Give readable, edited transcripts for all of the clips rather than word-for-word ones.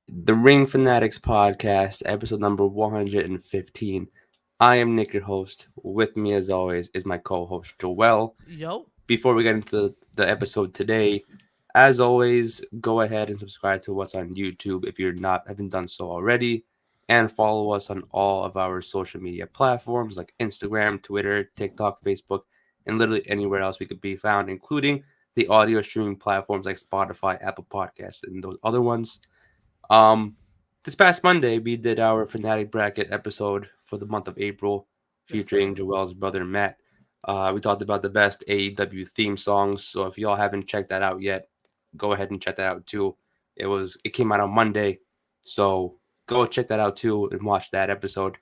The Ring Fanatics podcast, episode number 115. I am Nick, your host. With me, as always, is my co-host Joel. Yo. Before we get into the episode today, as always, go ahead and subscribe to us on YouTube if you're not haven't done so already, and follow us on all of our social media platforms like Instagram, Twitter, TikTok, Facebook, and literally anywhere else we could be found, including the audio streaming platforms like Spotify, Apple Podcasts, and those other ones. Um, this past Monday, we did our Fanatic Bracket episode for the month of April, Yes, featuring sir. Joel's brother Matt. We talked about the best AEW theme songs. So if y'all haven't checked that out yet, go ahead and check that out too. It came out on Monday, so go check that out too and watch that episode.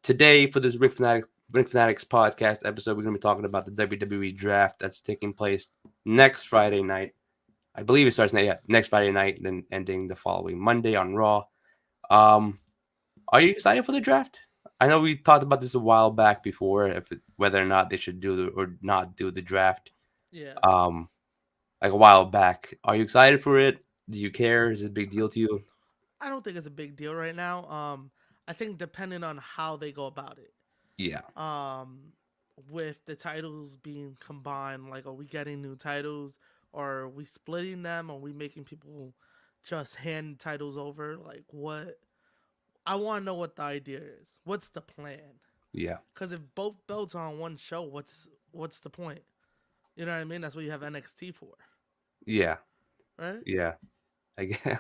Today for this Ring Fanatics podcast episode, we're gonna be talking about the WWE Draft that's taking place next Friday night. I believe it starts next Friday night, then ending the following Monday on Raw. Um, are you excited for the draft? I know we talked about this a while back before, whether or not they should or not do the draft. Yeah. Um, like a while back. Are you excited for it? Do you care? Is it a big deal to you? I don't think it's a big deal right now. I think depending on how they go about it. Yeah, Um, with the titles being combined, like are we getting new titles or are we splitting them? Are we making people just hand titles over? Like what? I want to know what the idea is. What's the plan? yeah, Because if both belts are on one show, what's the point? You know what I mean? That's what you have NXT for, yeah, right? yeah. I guess,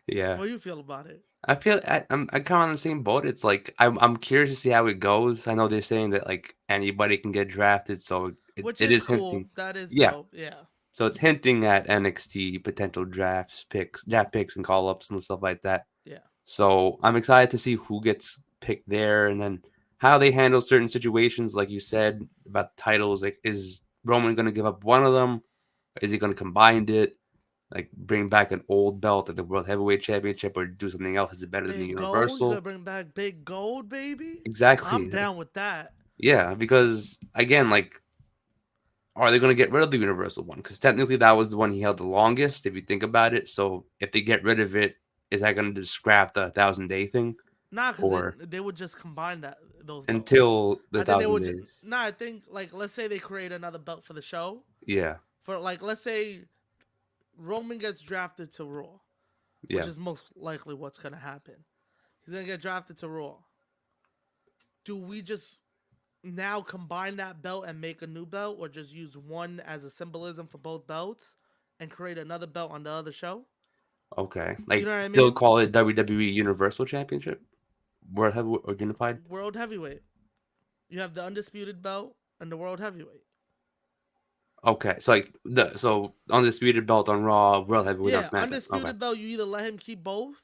yeah. What do you feel about it? I'm kind of on the same boat. It's like I'm curious to see how it goes. I know they're saying that like anybody can get drafted, so Which it is is cool. hinting. That is Yeah, dope. Yeah. so it's hinting at NXT potential draft picks and call ups and stuff like that. Yeah. So I'm excited to see who gets picked there and then how they handle certain situations, like you said about titles. Like, is Roman going to give up one of them? Is he going to combine it? Like, bring back an old belt like the World Heavyweight Championship, or do something else? Is it better than the Big gold. You gotta Universal? bring back big gold, baby. I'm Exactly. down with that. Yeah, because again, like, are they going to get rid of the Universal one? Because technically, that was the one he held the longest, if you think about it. So if they get rid of it, is that going to just scrap the 1,000 day thing, Nah, cause or they would just combine those belts. until the I think they 1,000 would. days? Nah, I think like let's say they create another belt for the show. Yeah, For like let's say Roman gets drafted to Raw, which yeah. is most likely what's gonna happen. He's gonna get drafted to Raw. Do we just now combine that belt and make a new belt, or just use one as a symbolism for both belts and create another belt on the other show? Okay, You know like what I still mean? call it WWE Universal Championship, World Heavyweight or Unified. World Heavyweight. You have the undisputed belt and the World Heavyweight. Okay, so like so undisputed belt on Raw, World Heavyweight on Yeah, SmackDown. Okay, undisputed belt. You either let him keep both,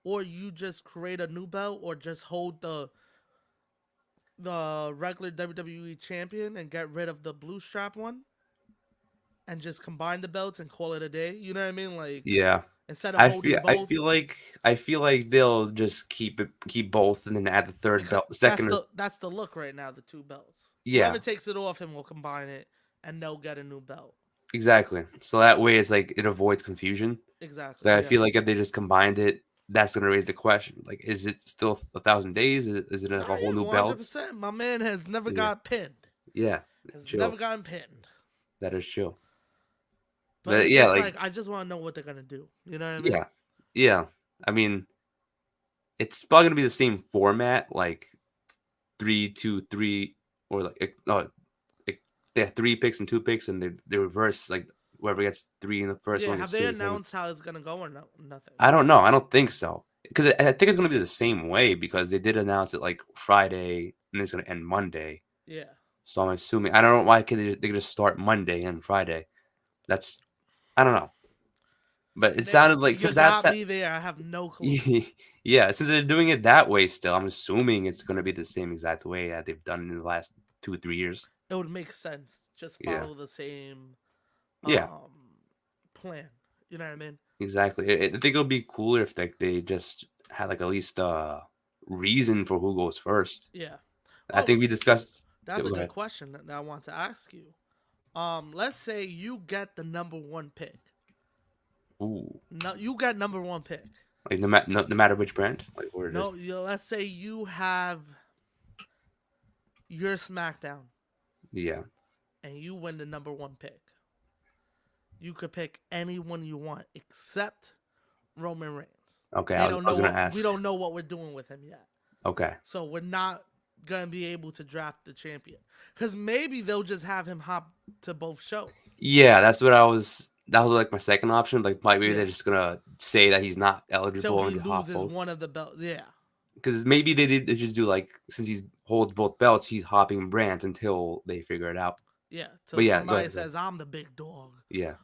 or you just create a new belt, or just hold the regular WWE champion and get rid of the blue strap one, and just combine the belts and call it a day. You know what I mean? Like yeah. instead of I holding feel I both, feel like I feel like they'll just keep both and then add the third because belt, second. that's the look right now. The two belts. Yeah, Whoever takes it off him will combine it, and they'll get a new belt. exactly. So that way, it's like it avoids confusion. Exactly. So I Yeah. feel like if they just combined it, that's gonna raise the question. Like, is it still 1,000 days? Is it like Oh a whole yeah, new 100%. belt? My man has never Yeah, got pinned. yeah. Has never Chill. gotten pinned. That is chill. But But it's yeah, just like like I just want to know what they're gonna do. You know what I mean? yeah, yeah. I mean, it's probably gonna be the same format, like 3-2-3, or like they have 3 picks and 2 picks, and they reverse like whoever gets three in the first Yeah. one Have gets they two in the second. announced how it's gonna go or no? Nothing. I don't know. I don't think so because I think it's gonna be the same way because they did announce it like Friday and it's gonna end Monday. Yeah. So I'm assuming I don't know why they could just start Monday and Friday. That's I don't know, but it Nick, sounded like you since that's got me there. I have no clue. yeah, since they're doing it that way still, I'm assuming it's gonna be the same exact way that they've done in the last 2 or 3 years. It would make sense. Just Yeah, follow the same yeah, um plan. You know what I mean? exactly. I think it'll be cooler if like they just had like at least reason for who goes first. Yeah. I Oh, think we discussed. that's Go a good ahead. question that I want to ask you. Let's say you get the number one pick. Ooh, No, you got number one pick. like no matter which brand, like where it No, is. let's say you have your SmackDown Yeah. and you win the number one pick. You could pick anyone you want except Roman Reigns. Okay. They I was, don't I know was gonna what we ask. don't know what we're doing with him yet. Okay. So we're not gonna be able to draft the champion because maybe they'll just have him hop to both shows. Yeah, that's what I was. That was like my second option. Like, maybe Yeah. they're just gonna say that he's not So eligible he and hop loses both. one of the belts. Yeah. Because maybe they just do like since he's holds both belts, he's hopping brands until they figure it out. Yeah. But Till yeah, go somebody ahead. Go ahead. says I'm the big dog Yeah.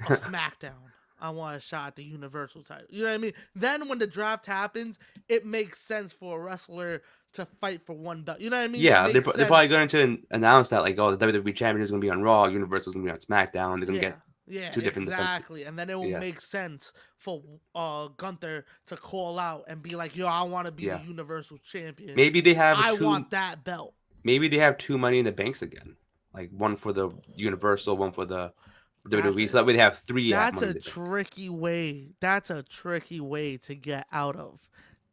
of SmackDown. I want a shot at the Universal title. You know what I mean? Then when the draft happens, it makes sense for a wrestler to fight for one belt. You know what I mean? It Yeah, they're, makes they're sense. probably going to announce that like, oh, the WWE champion is going to be on Raw, Universal's going to be on SmackDown. They're going to Yeah. get Yeah, two different defenses. exactly. And then it will Yeah. make sense for Gunther to call out and be like, yo, I want to be Yeah. the Universal Champion. Maybe they have I two. want that belt. Maybe they have two Money in the Banks again, like one for the Universal, one for the WWE. So that way they have three at That's Money a in the Bank. tricky way. That's a tricky way to get out of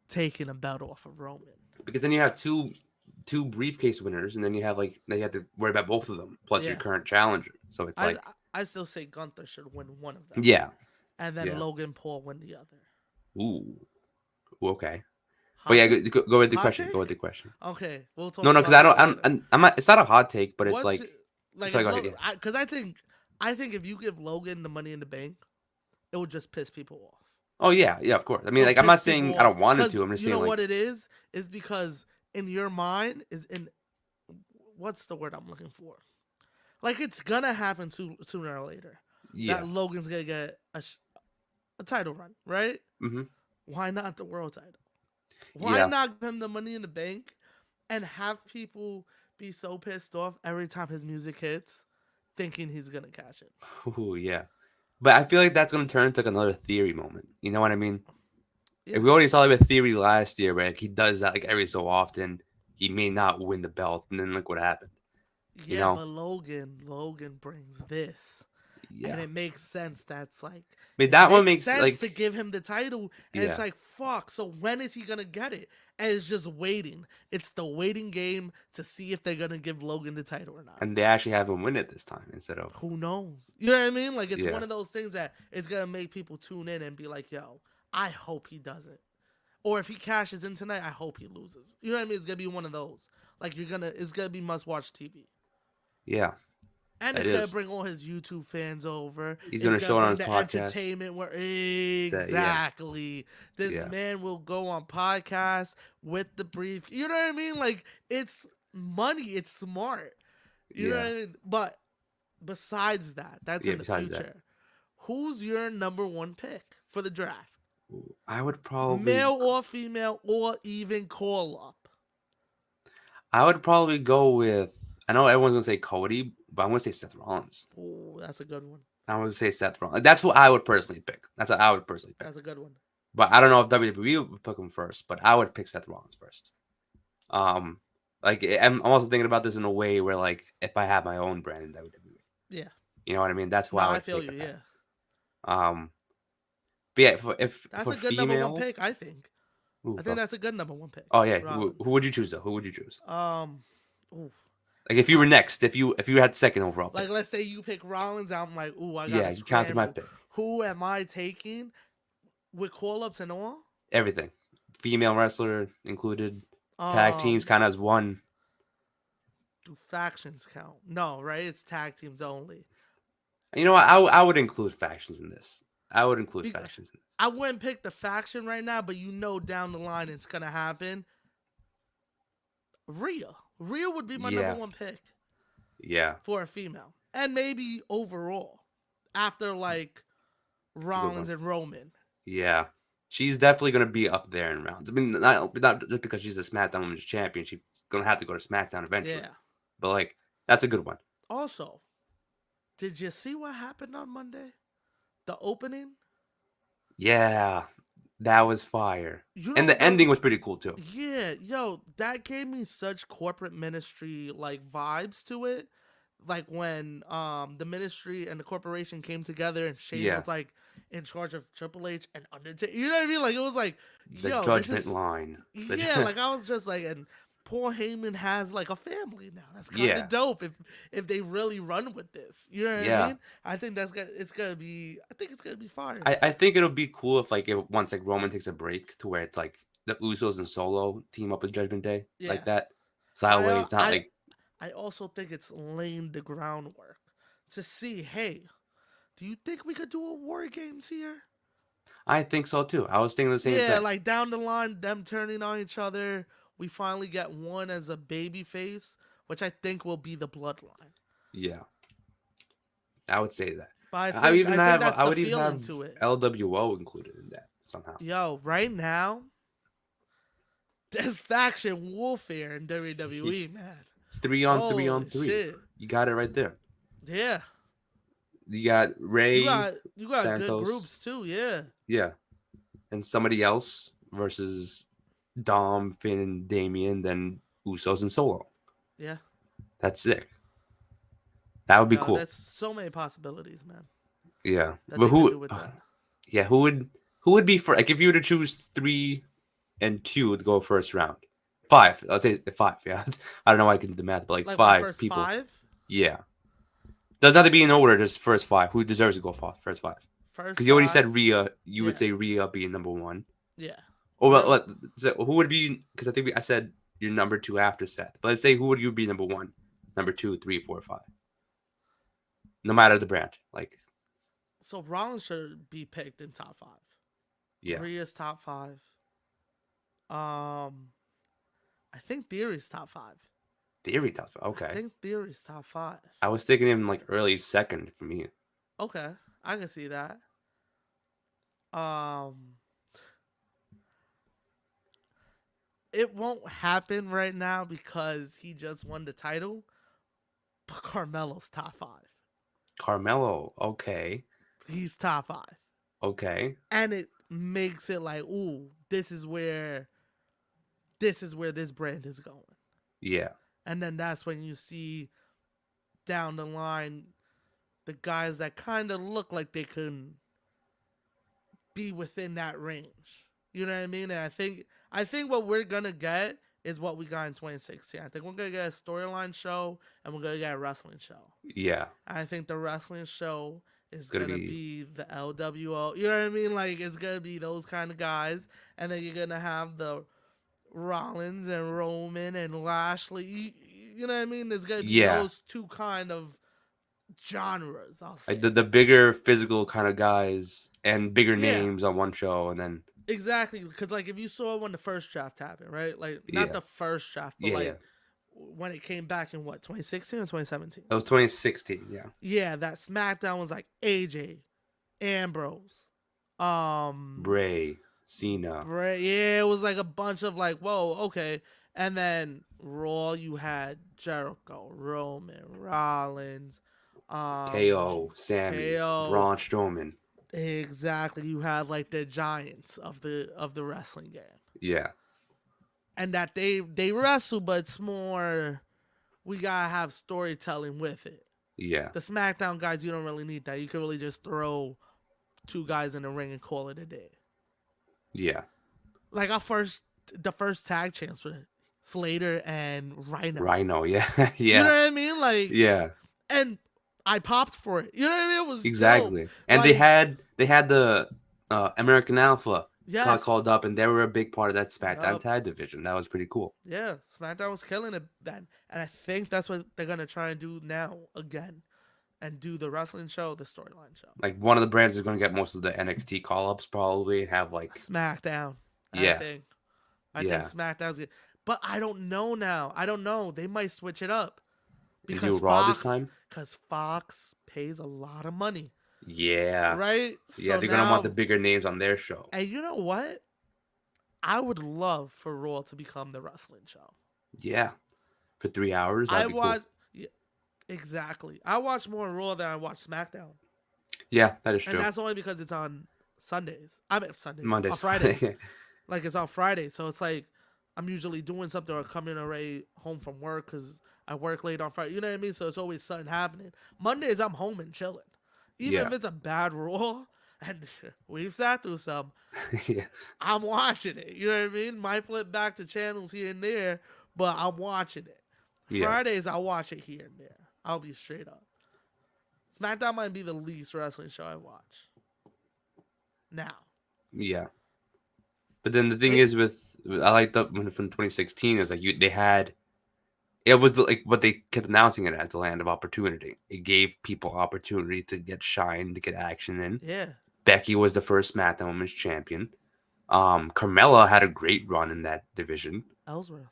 taking a belt off of Roman. Because then you have two briefcase winners, and then you have to worry about both of them plus your Yeah. current challenger. So it's like I still say Gunther should win one of them. yeah, And then yeah. Logan Paul win the other. Ooh, okay. But Hot yeah, take? go with the Hot question. take? Go with the question. Okay, we'll talk No, about because I that don't. later. I'm not. It's not a hot take, but it's What's like. like Sorry, go ahead. Yeah. because I think if you give Logan the Money in the Bank, it would just piss people off. Oh yeah, yeah, of course. I mean, It'll like, I'm not piss people saying I don't off. want it to. 'Cause I'm just you saying know like, what it is because in your mind is in what's the word I'm looking for? Like it's gonna happen sooner or later. yeah. That Logan's gonna get a title run, right? Mm-hmm. Why not the world title? Why Yeah. not give him the Money in the Bank and have people be so pissed off every time his music hits, thinking he's gonna cash it? Ooh, yeah. But I feel like that's gonna turn into like another theory moment. You know what I mean? Yeah. Like, we already saw like a theory last year, where like, he does that like every so often. He may not win the belt, and then look what happened. You Yeah, know? but Logan brings this. Yeah. And it makes sense. That's like I mean, it that one makes sense like to give him the title, and it's yeah. like fuck. So when is he gonna get it? And it's just waiting. It's the waiting game to see if they're gonna give Logan the title or not. And they actually have him win it this time instead of Who knows? You know what I mean? Like it's Yeah. one of those things that it's gonna make people tune in and be like, "Yo, I hope he doesn't." Or if he cashes in tonight, I hope he loses. You know what I mean? It's gonna be one of those. Like it's gonna be must watch TV. yeah. And It it's gonna is. bring all his YouTube fans over. He's It's gonna show it on bring his the podcast. entertainment where yeah. exactly this Yeah. man will go on podcasts with the brief. You know what I mean? Like it's money. It's smart. You know what I mean? But besides that, that's Yeah, in the besides future. that. Who's your number one pick for the draft? Ooh, I would probably Male or female or even call up? go with. I know everyone's gonna say Cody, but I'm gonna say Seth Rollins. Oh, that's a good one. I'm gonna say Seth Rollins. That's who I would personally pick. That's what I would personally pick. That's a good one. But I don't know if WWE would pick him first. But I would pick Seth Rollins first. Like I'm also thinking about this in a way where like if I had my own brand in WWE, Yeah. you know what I mean. That's why No, I I would feel pick you. that. Yeah. But yeah, That's for a good number female, one pick, I think. ooh, I think that's a good number one pick. oh yeah, Rollins. who would you choose though? Who would you choose? Oof. Like if you were next, if you had second overall, Like pick. let's say you pick Rollins, I'm like, ooh, I got Yeah, you counted my pick. Who am I taking with call ups and all? Everything, female wrestler included, tag teams kind of as one. Do factions count? No, right? It's tag teams only. You know what? I would include factions in this. I would include factions. I wouldn't pick the faction right now, but you know down the line it's gonna happen. Rhea would be my number one pick. Yeah. For a female, and maybe overall, after like Rollins and Roman. Yeah. She's definitely going to be up there in rounds. I mean, not just because she's a SmackDown Women's Champion. She's going to have to go to SmackDown eventually. Yeah. But, like, that's a good one. Also, did you see what happened on Monday? The opening? Yeah, that was fire. You And know the ending was pretty cool too. yeah, yo, that gave me such corporate ministry like vibes to it. Like when the ministry and the corporation came together and Shane Yeah, was like in charge of Triple H and Undertaker. You know what I mean? Like it was like, the yo, this judgment is line. yeah, like I was just like, and Paul Heyman has like a family now. That's kind of Yeah, dope if they really run with this. You know what I yeah. mean? I think it's gonna be. I think it's gonna be fire. I think it'll be cool if like once like Roman takes a break to where it's like the Usos and Solo team up with Judgment Day Yeah, like that. So that I way uh, it's not I like I also think it's laying the groundwork to see. Hey, do you think we could do a war games here? I think so too. I was thinking the same Yeah, thing. like down the line, them turning on each other. We finally get one as a baby face, which I think will be the bloodline. Yeah, I would say that. But I think that's I the would even feeling have to it. LWO included in that somehow. Yo, right now, there's faction warfare in WWE, man. 3 on Holy 3. shit. You got it right there. Yeah. You got Ray You got good Santos, groups too, yeah. yeah, and somebody else versus Dom, Finn, Damien, then Usos and Solo. Yeah. That's sick. That would be Yo, cool. that's so many possibilities, man. Yeah, That but they could do with that. yeah, who would be for like if you were to choose 3 and 2 to go first round, 5. I'll say 5. Yeah, I don't know why I can do the math, but like Like my 5 first people. five? Yeah, doesn't have to be in order. Just first 5. Who deserves to go first 5? First Because you already five? said Rhea. You would Yeah. say Rhea being number 1. Yeah. Or Real so who would be? Because I think I said you're number 2 after Seth. But let's say who would you be number 1, number 2, 3, 4, 5? No matter the brand, like so Rollins should be picked in top five. yeah, Rhea's top five. Um I think Theory's top five. Theory tough. I Okay, think Theory's top five. I was thinking him like early second for me. Okay. I can see that. Um it won't happen right now because he just won the title, but Carmelo's top five. Carmelo. Okay, He's top five. okay, And it makes it like, ooh, this is where this brand is going. yeah, And then that's when you see down the line the guys that kind of look like they can be within that range. You know what I mean? And I think what we're gonna get is what we got in 2016. I think we're gonna get a storyline show and we're gonna get a wrestling show. yeah. I think the wrestling show is It's gonna gonna be be the LWO. You know what I mean? Like it's gonna be those kind of guys, and then you're gonna have the Rollins and Roman and Lashley. You know what I mean? There's gonna be yeah, those two kind of genres. I'll say. like the bigger physical kind of guys and bigger Yeah, names on one show, and then exactly. Because like if you saw when the first draft happened, right? Like not yeah, the first draft, but yeah, yeah. like when it came back in what 2016 or 2017. That was 2016. Yeah, Yeah, that SmackDown was like AJ, Ambrose, Bray, Cena, Bray. Yeah, it was like a bunch of like, whoa, okay. And then Raw, you had Jericho, Roman, Rollins, KO, Sammy, KO. Braun Strowman. Exactly, you had like the giants of the wrestling game, Yeah, and that they wrestle, but it's more we gotta have storytelling with it. yeah, The SmackDown guys, you don't really need that. You can really just throw two guys in the ring and call it a day. yeah. Like the first tag champs were Slater and Rhino. Rhino. Yeah, You know yeah, what I mean? Like, yeah. and I popped for it. You know what I mean? It was dope. Exactly. And Like, they had the American Alpha yes, called up, and they were a big part of that SmackDown yup, tag division. That was pretty cool. yeah. SmackDown was killing it then, and I think that's what they're gonna try and do now again, and do the wrestling show, the storyline show. Like one of the brands is going to get most of the NXT call ups, probably have like SmackDown, I yeah, think. I think yeah. SmackDown's good, but I don't know now. I don't know. They might switch it up And do because Raw this time. Fox pays a lot of money, Yeah, right? yeah. So They're gonna want the now, bigger names on their show. and you know what? I would love for Raw to become the wrestling show. Yeah, for 3 hours, I that'd be cool. watch yeah, exactly. I watch more Raw than I watch SmackDown, Yeah, that is and true. that's only because it's on Sundays. I mean Sundays on Mondays. Fridays. Like it's on Friday, so it's like I'm usually doing something or coming already home from work because I work late on Friday. You know what I mean? So it's always something happening. Mondays I'm home and chilling, even Yeah. if it's a bad Raw, and we've sat through some. Yeah. I'm watching it. You know what I mean? Might flip back to channels here and there, but I'm watching it. Yeah. Fridays I watch it here and there. I'll be straight up. SmackDown might be the least wrestling show I watch now. Yeah. But then the thing It, is with I like the when from 2016 is like they had it was like what they kept announcing it as the land of opportunity. It gave people opportunity to get shine, to get action in. yeah, Becky was the first SmackDown Women's Champion. Carmella had a great run in that division. Ellsworth.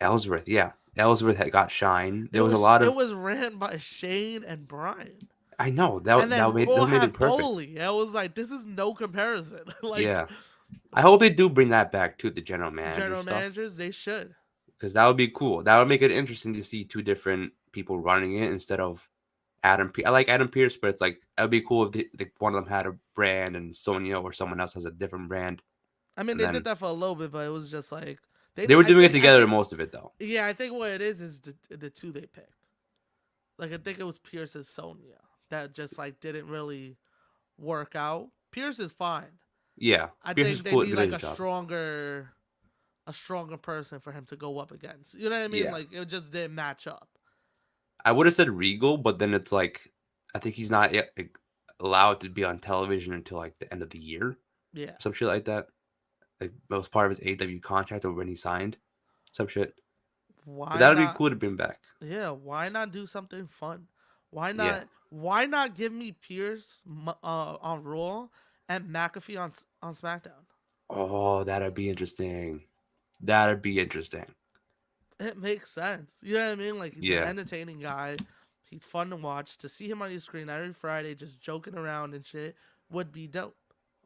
Ellsworth, yeah. Ellsworth had got shine. It There was a was lot it of was ran by Shane and Brian. I know And then Raw that made had it perfect. Foley. I was like, this is no comparison. Like Yeah. I hope they do bring that back to the general the manager general stuff managers, they should. because that would be cool. That would make it interesting to see two different people running it instead of Adam. I like Adam Pierce, but it's like it would be cool if one of them had a brand and Sonya or someone else has a different brand, I mean, and they did then that for a little bit, but it was just like they were I doing it think I together think most of it though. yeah, I think what it is the two they picked. Like I think it was Pierce and Sonya that just like didn't really work out. Pierce is fine. Yeah, I Pierce is think they cool. need Did like his job. a stronger person for him to go up against. You know what I mean? Yeah, Like it just didn't match up. I would have said Regal, but then it's like I think he's not yet like, allowed to be on television until like the end of the year, Yeah. some shit like that. Like that was part of his AW contract or when he signed, some shit. But Why that would be not? cool to bring back. Yeah. Why not do something fun? Why Yeah. not? Why not give me Pierce on Raw and McAfee on SmackDown? Oh, that'd be interesting. That'd be interesting. It makes sense. You know what I mean? Like he's an Yeah. entertaining guy. He's fun to watch. To see him on your screen every Friday just joking around and shit would be dope.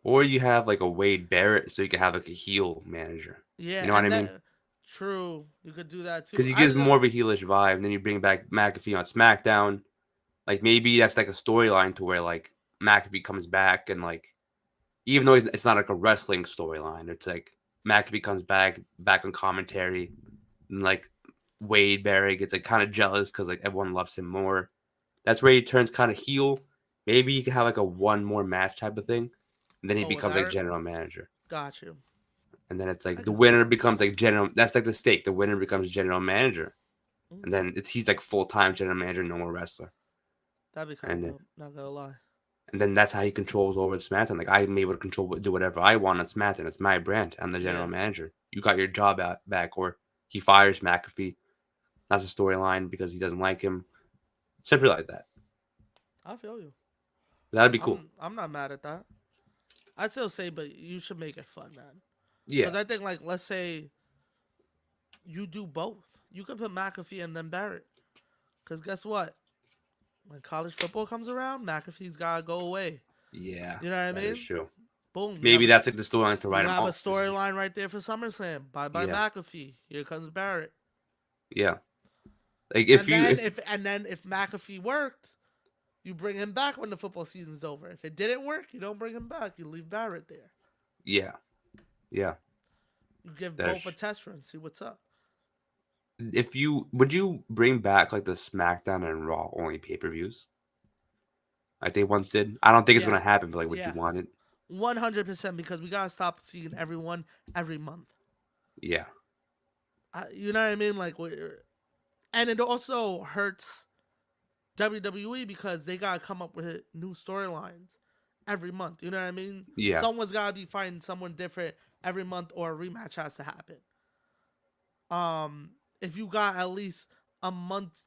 Or you have like a Wade Barrett, so you could have like a heel manager. Yeah, You know what I and mean? that true. You could do that Because too. he I gives just more of a heelish vibe. And then you bring back McAfee on SmackDown. Like maybe that's like a storyline to where like McAfee comes back and like even though it's not like a wrestling storyline, it's like McAfee comes back on commentary, and like Wade Barrett gets like kind of jealous because like everyone loves him more. That's where he turns kind of heel. Maybe you can have like a one more match type of thing, and then he with becomes like Barrett. general manager. Got you. And then it's I like the can see winner that. becomes like general. That's like the stake. The winner becomes general manager, and Mm, then he's like full time general manager, no more wrestler. that'd be kind of And then dope. Not gonna lie. that's how he controls over SmackDown. Like I'm able to control do whatever I want on SmackDown. It's my brand. I'm the general Yeah, manager. You got your job back, or he fires McAfee. That's a storyline because he doesn't like him. Simply like that. I feel you. That'd be cool. I'm not mad at that. I'd still say, but you should make it fun, man. Yeah, Because I think, like, let's say you do both. You could put McAfee and then Barrett. Because guess what? When college football comes around, McAfee's gotta go away. yeah, You know what I that is mean? true. Boom. Maybe that's like the storyline to write You him have a off. storyline right there for SummerSlam. Bye bye Yeah, McAfee. Here comes Barrett. yeah. Like if And you then if if McAfee worked, you bring him back when the football season's over. If it didn't work, you don't bring him back. You leave Barrett there. yeah, yeah. You give That both a is. test run, see what's up. If you would you bring back like the SmackDown and Raw only pay per views like they once did? I don't think it's Yeah, gonna happen, but like, would you yeah, want it? 100% because we gotta stop seeing everyone every month. Yeah, You know what I mean? And it also hurts WWE because they gotta come up with new storylines every month. You know what I mean? yeah, Someone's gotta be fighting someone different every month, or a rematch has to happen. If you got at least a month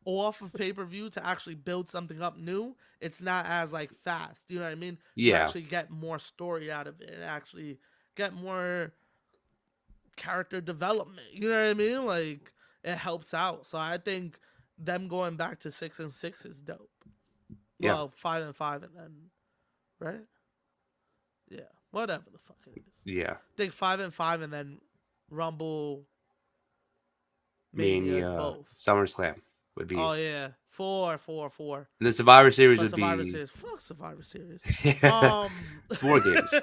off of pay per view to actually build something up new, it's not as like fast. You know what I mean? You yeah, actually get more story out of it and actually get more character development. You know what I mean? Like it helps out. So I think them going back to 6-6 is dope. yeah, Well, 5-5 and then right? Yeah. Whatever the fuck it is. yeah. I think 5-5 and then Rumble Mania is Mania, both. SummerSlam would be, Oh yeah. 4. and the Survivor Series But would Survivor be. Series. Fuck Survivor Series. Yeah. It's War Games.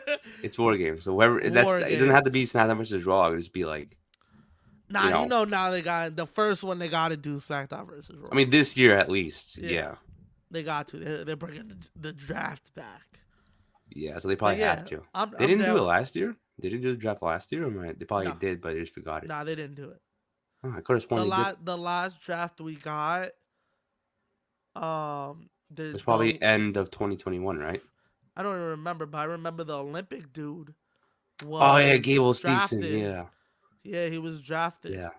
It's War Games. So whoever War it doesn't have to be Games. SmackDown versus Raw. It would just be like, Nah, you know, now they got the first one. They got to do SmackDown versus I Raw. mean, this year at least. Yeah, Yeah. they got to. They're bringing the draft back. Yeah. So they But probably have yeah, to. They I'm didn't do it down. last year. They didn't do the draft last year, or they probably No, did, but they just forgot it. nah, they didn't do it. Oh, I could have sworn they did. It The last draft we got, was the probably end of 2021, right? I don't even remember, but I remember the Olympic dude Oh yeah, Gable was Steveson. drafted. Yeah. Yeah, he was drafted. Yeah.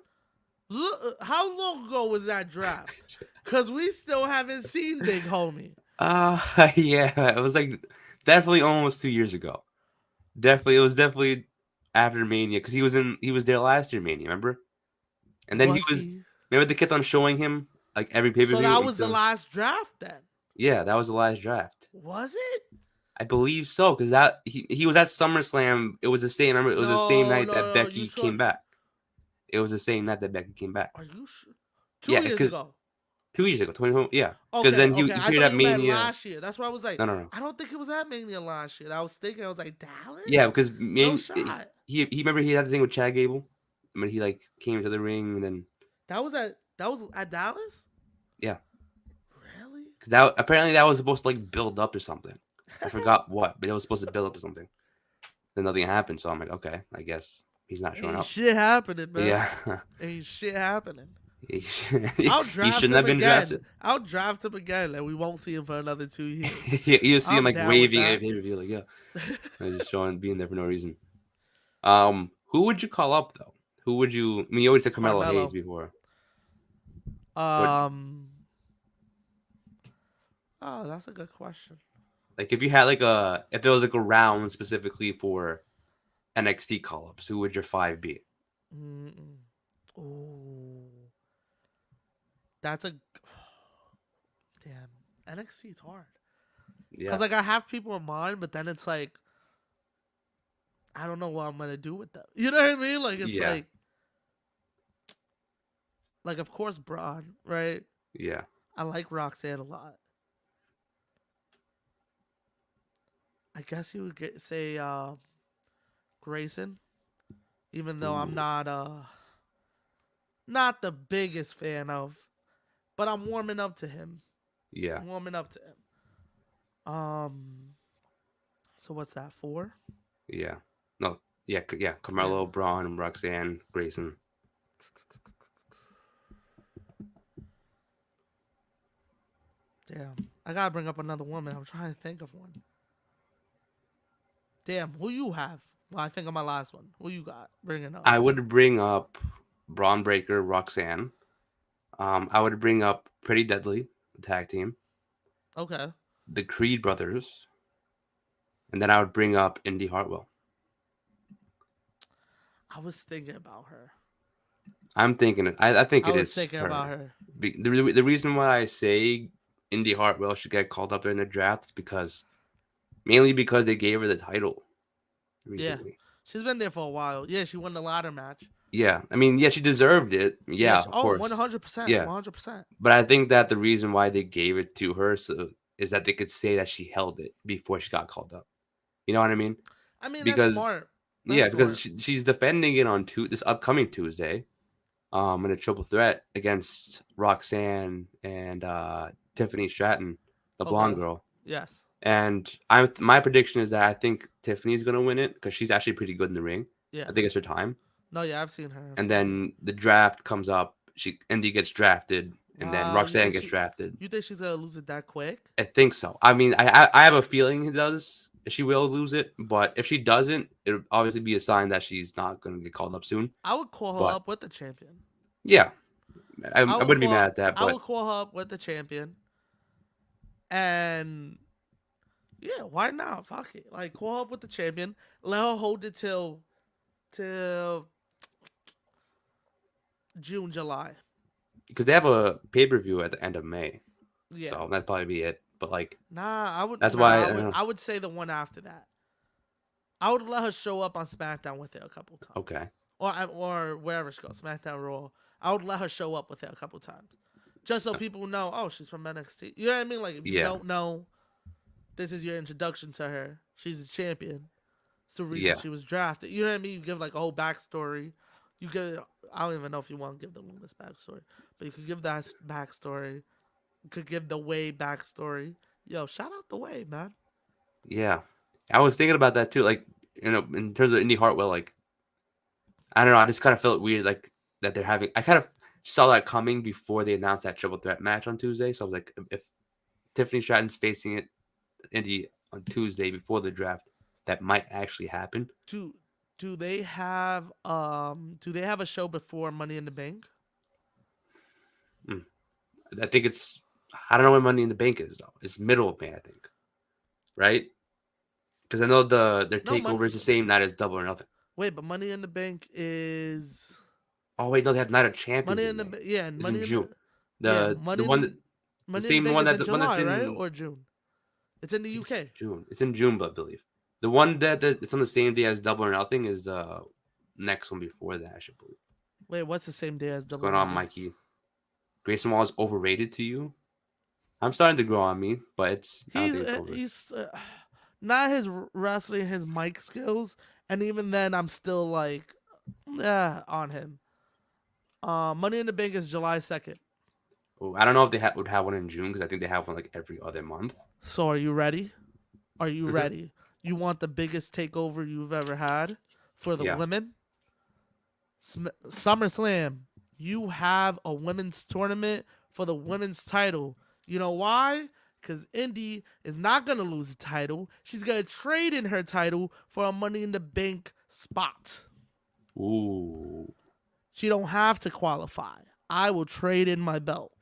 Look, how long ago was that draft? Cause we still haven't seen Big Homie. Yeah. It was like definitely almost 2 years ago. Definitely, it was definitely after Mania because he was there last year Mania, remember? And then he Was was he? remember they kept on showing him like every pay per So view that was the until last draft then. yeah, that was the last draft. Was it? I believe so because that he was at SummerSlam. It was the same. Remember, it was the same No, night that no, no. You Becky sure? came back. It was the same night that Becky came back. Are you sure? Yeah, 2 years because ago. 2 years ago, 2020. Yeah, because Okay, then okay. he I appeared thought at you meant Mania. last year. That's why I was like, No. I don't think it was at Mania last year. I was thinking, I was like, Dallas? Yeah, because No shot. he remember he had the thing with Chad Gable. I mean, he like came to the ring and then That was at Dallas? yeah. Really? Because that apparently that was supposed to like build up to something. I forgot what, but it was supposed to build up to something. Then nothing happened, so I'm like, okay, I guess he's not showing Ain't up. shit happening, man. Yeah, Ain't shit happening. he I'll he draft shouldn't him have been again. drafted. I'll draft him again, and we won't see him for another 2 years. You see him I'm like down with waving at that. pay per view, like yeah, and just showing being there for no reason. Who would you call up though? Who would you? I mean, you always said Carmelo Hayes Carmelo. before, but Um. Oh, that's a good question. like if you had like if there was like a round specifically for NXT call ups, who would your five be? Mm-mm. Ooh, that's a damn. NXT's hard Yeah, because like I have people in mind, but then it's like I don't know what I'm gonna do with them. You know what I mean? Like it's yeah, like of course Braun, right? yeah. I like Roxanne a lot. I guess you would say Grayson, even though I'm Ooh, not the biggest fan of, but I'm warming up to him. yeah. I'm warming up to him. So what's that for? Yeah. No. Yeah. Yeah. Yeah. Carmelo, Braun, Roxanne, Grayson. Damn. I gotta bring up another woman. I'm trying to think of one. Damn, who you have? Well, I think of my last one. Who you got? Bring it up. I would bring up Braun Breaker, Roxanne. I would bring up Pretty Deadly, the tag team, Okay. the Creed brothers, and then I would bring up Indy Hartwell. I was thinking about her. I'm thinking it. I think I it was is thinking about her. her. The reason why I say Indy Hartwell should get called up in the draft is because mainly because they gave her the title Yeah. recently. She's been there for a while. Yeah, she won the ladder match. Yeah, I mean, yeah, she deserved it. Yeah, of Oh, course. 100%. Yeah, 100%. but I think that the reason why they gave it to her is that they could say that she held it before she got called up. You know what I mean? I mean, that's Because smart. That's yeah, because smart. she's defending it on this upcoming Tuesday, in a triple threat against Roxanne and Tiffany Stratton, the blonde Okay. girl. Yes. And my prediction is that I think Tiffany's gonna win it because she's actually pretty good in the ring. Yeah. I think it's her time. No, yeah, I've seen her. And then the draft comes up. Indy gets drafted, and then Wow, Roxanne gets drafted. you think she's gonna lose it that quick? I think so. I mean, I have a feeling he does. She will lose it, but if she doesn't, it'll obviously be a sign that she's not going to get called up soon. I would call her But up with the champion. yeah, I wouldn't be mad at that. I But would call her up with the champion. And yeah, why not? Fuck it. Like call her up with the champion. Let her hold it till June, July. because they have a pay per view at the end of May, Yeah. so that'd probably be it. But like, Nah, I would. that's Nah, why I would say the one after that. I would let her show up on SmackDown with it a couple times. okay, Or wherever she goes, SmackDown, Raw. I would let her show up with it a couple times, just so people know. Oh, she's from NXT. You know what I mean? Like if you yeah, don't know, this is your introduction to her. She's a champion. It's the reason Yeah. she was drafted. You know what I mean? You give like a whole backstory. You give. I don't even know if you want to give the Lumis backstory, but you could give that backstory. You could give the Way backstory. Yo, shout out the Way, man. Yeah. I was thinking about that too. Like, in terms of Indy Hartwell, like, I don't know. I just kind of felt weird, like, that they're having. I kind of saw that coming before they announced that triple threat match on Tuesday. So I was like, if Tiffany Stratton's facing it Indy on Tuesday before the draft, that might actually happen. Do do they have a show before Money in the Bank? Mm. I think it's. I don't know when Money in the Bank is though. It's middle of May, I think. Right? Because I know their No, takeover is the same night as Double or Nothing. wait, but Money in the Bank is Oh wait, no, they have Night of Champions Money in in May. the yeah, It's in Money in June. the yeah, The one that the Money in the same Bank one is that in the one that's July, right? in Or June? It's in the I think UK. June. It's in June, but I believe the one that it's on the same day as Double or Nothing is next one before that. I should believe. Wait, what's the same day as What's Double or going on, Nothing? Mikey? Grayson Wall is overrated to you? I'm starting to grow on me, but I don't think it's over. He's not his wrestling, his mic skills, and even then, I'm still like, on him. Money in the Bank is July 2nd. Oh, I don't know if they would have one in June because I think they have one like every other month. So are you ready? Are you Hmm. ready? You want the biggest takeover you've ever had for the Yeah. women? SummerSlam. You have a women's tournament for the women's title. You know why? Because Indy is not going to lose the title. She's going to trade in her title for a Money in the Bank spot. Ooh. She don't have to qualify. I will trade in my belt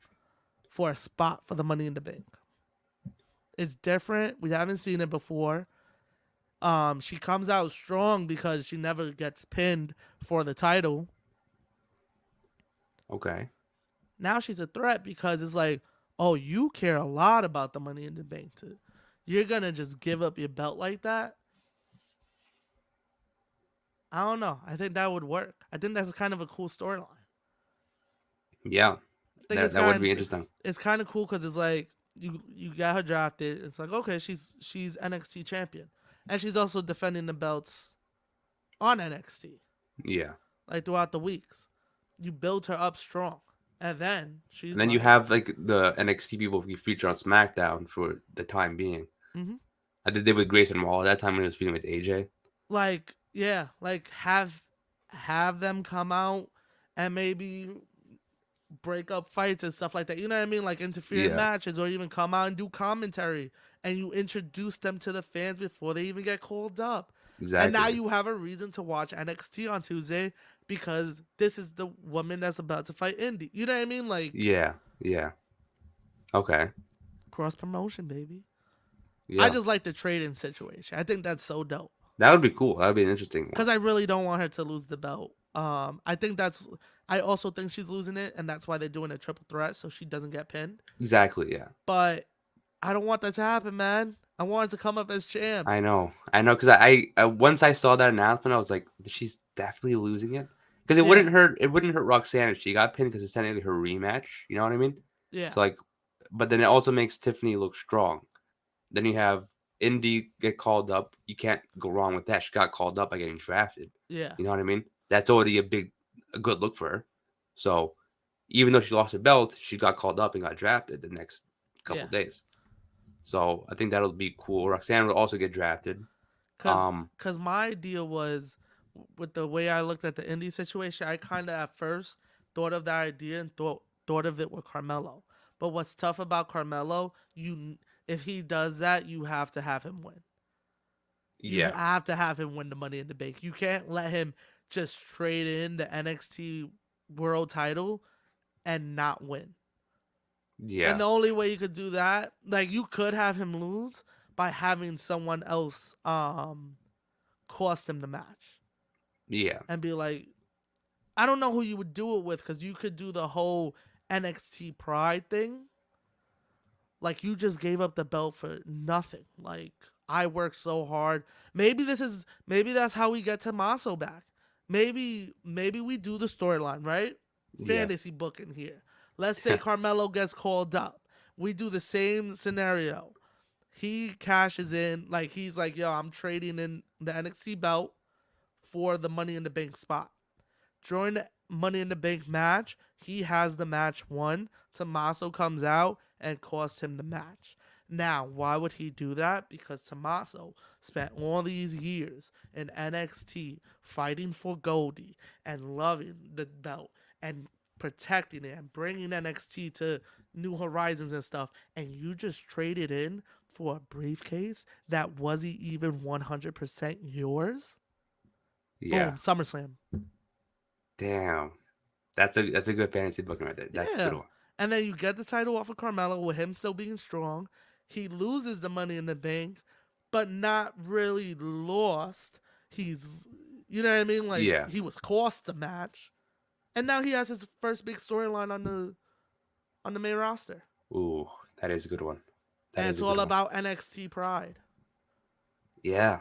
for a spot for the Money in the Bank. It's different. We haven't seen it before. She comes out strong because she never gets pinned for the title. Okay. Now she's a threat because it's like, oh, you care a lot about the Money in the Bank. You're going to just give up your belt like that? I don't know. I think that would work. I think that's kind of a cool storyline. Yeah. I think That would be interesting. it's kind of cool because it's like you got her drafted. It's like, okay, she's NXT champion, and she's also defending the belts on NXT. Yeah. Like throughout the weeks, you build her up strong, and then she's And then you have like the NXT people we feature on SmackDown for the time being. Mhm. I did with Grayson Waller that time when he was feuding with AJ. like yeah, like have them come out and maybe break up fights and stuff like that. You know what I mean? Like interfere in Yeah. matches or even come out and do commentary and you introduce them to the fans before they even get called up. And now Exactly. you have a reason to watch NXT on Tuesday because this is the woman that's about to fight Indy. You know what I mean? Like Yeah. Yeah. Okay. cross promotion, baby. I Yeah. just like the trade-in situation. I think that's so dope. That would be cool. That would be an interesting one. Because I really don't want her to lose the belt. I think that's. I also think she's losing it, and that's why they're doing a triple threat so she doesn't get pinned. Exactly. Yeah. But I don't want that to happen, man. I want it to come up as champ. I know. Because I once I saw that announcement, I was like, she's definitely losing it. Because it wouldn't hurt. It wouldn't hurt Roxanne if she got pinned because it's technically her rematch. You know what I mean? Yeah. So like, but then it also makes Tiffany look strong. Then you have Indy get called up. You can't go wrong with that. She got called up by getting drafted. Yeah. You know what I mean? That's already a good look for her. So even though she lost her belt, she got called up and got drafted the next couple days. So I think that'll be cool. Roxanne will also get drafted. Because my idea was with the way I looked at the Indy situation, I kind of at first thought of that idea and thought of it with Carmelo. But what's tough about Carmelo, if he does that, you have to have him win. You have to have him win the Money in the Bank. You can't let him just trade in the NXT World Title and not win. Yeah. And the only way you could do that, like you could have him lose by having someone else cost him the match. Yeah. And be like, I don't know who you would do it with because you could do the whole NXT Pride thing. Like you just gave up the belt for nothing. Like I worked so hard. Maybe that's how we get Tommaso back. Maybe we do the storyline, right? Fantasy booking here. Let's say Carmelo gets called up. We do the same scenario. he cashes in. Like, he's like, yo, I'm trading in the NXT belt for the Money in the Bank spot. During the Money in the Bank match, he has the match won. Tommaso comes out and costs him the match. Now, why would he do that? Because Tommaso spent all these years in NXT fighting for Goldie and loving the belt and protecting it and bringing NXT to new horizons and stuff. And you just traded in for a briefcase that wasn't even 100% yours? Yeah. Boom, SummerSlam. Damn. That's a good fantasy booking right there. That's a good Yeah. one. And then you get the title off of Carmelo with him still being strong. He loses the Money in the Bank, but not really lost. He's, you know what I mean? Like, Yeah. he was cost the match. And now he has his first big storyline on the main roster. Ooh, that is a good one. That And is it's a all good one. about NXT pride. Yeah.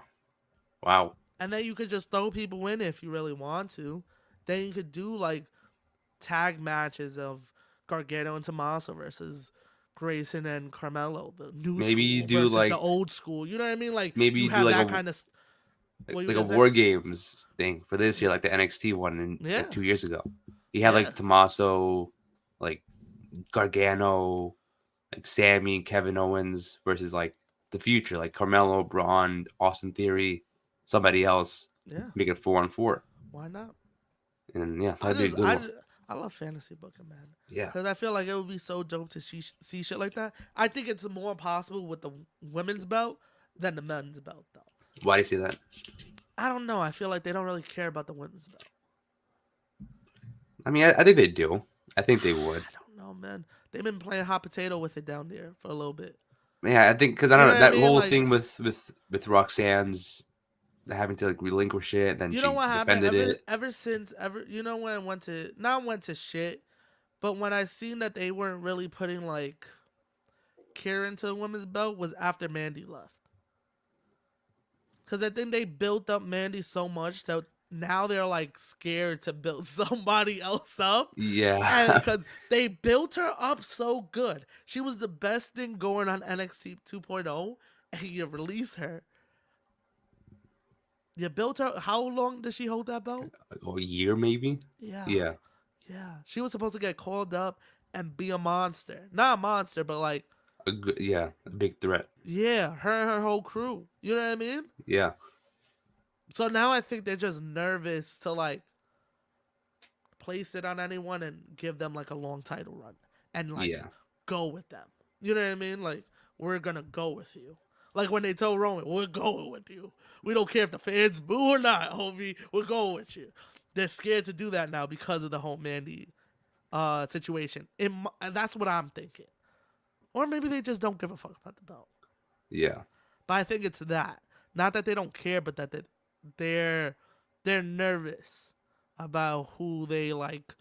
Wow. And then you could just throw people in if you really want to. Then you could do like tag matches of Gargano and Tommaso versus Grayson and Carmelo, the new Maybe you school do versus the like old school. You know what I mean? Like, maybe you you do have like that a kind of. What you were like a gonna say? war games thing for this year, like the NXT one in like Yeah, 2 years ago. You had yeah, like Tommaso, like Gargano, like Sammy, Kevin Owens versus like the future, like Carmelo, Braun, Austin Theory, somebody else. yeah. Make it 4-on-4, Why not? and yeah, I that'd be a just, good I, one. just, I love fantasy booking, man, Yeah. because I feel like it would be so dope to see shit like that. I think it's more possible with the women's belt than the men's belt, though. Why do you say that? I don't know. I feel like they don't really care about the women's belt. I mean, I think they do. I think they would. I don't know, man. They've been playing hot potato with it down there for a little bit. Yeah, I think because I You don't know know what I that mean? whole Like, thing with Roxanne's having to like relinquish it, then you know she what happened? defended it. You know when I went to shit, but when I seen that they weren't really putting like care into the women's belt was after Mandy left. Because I think they built up Mandy so much that now they're like scared to build somebody else up. And Yeah, because they built her up so good, she was the best thing going on NXT 2.0, and you release her. You built her. How long does she hold that belt? like a year maybe. Yeah, Yeah, yeah. She was supposed to get called up and be a monster. Not a monster, but like, a big threat. yeah, her and her whole crew. You know what I mean? Yeah, So now I think they're just nervous to like place it on anyone and give them like a long title run and like yeah, go with them. You know what I mean? Like, we're gonna go with you. Like when they told Roman, we're going with you. We don't care if the fans boo or not, homie. We're going with you. They're scared to do that now because of the whole Mandy situation. And that's what I'm thinking. Or maybe they just don't give a fuck about the belt. yeah. But I think it's that. Not that they don't care, but that they're they're nervous about who they like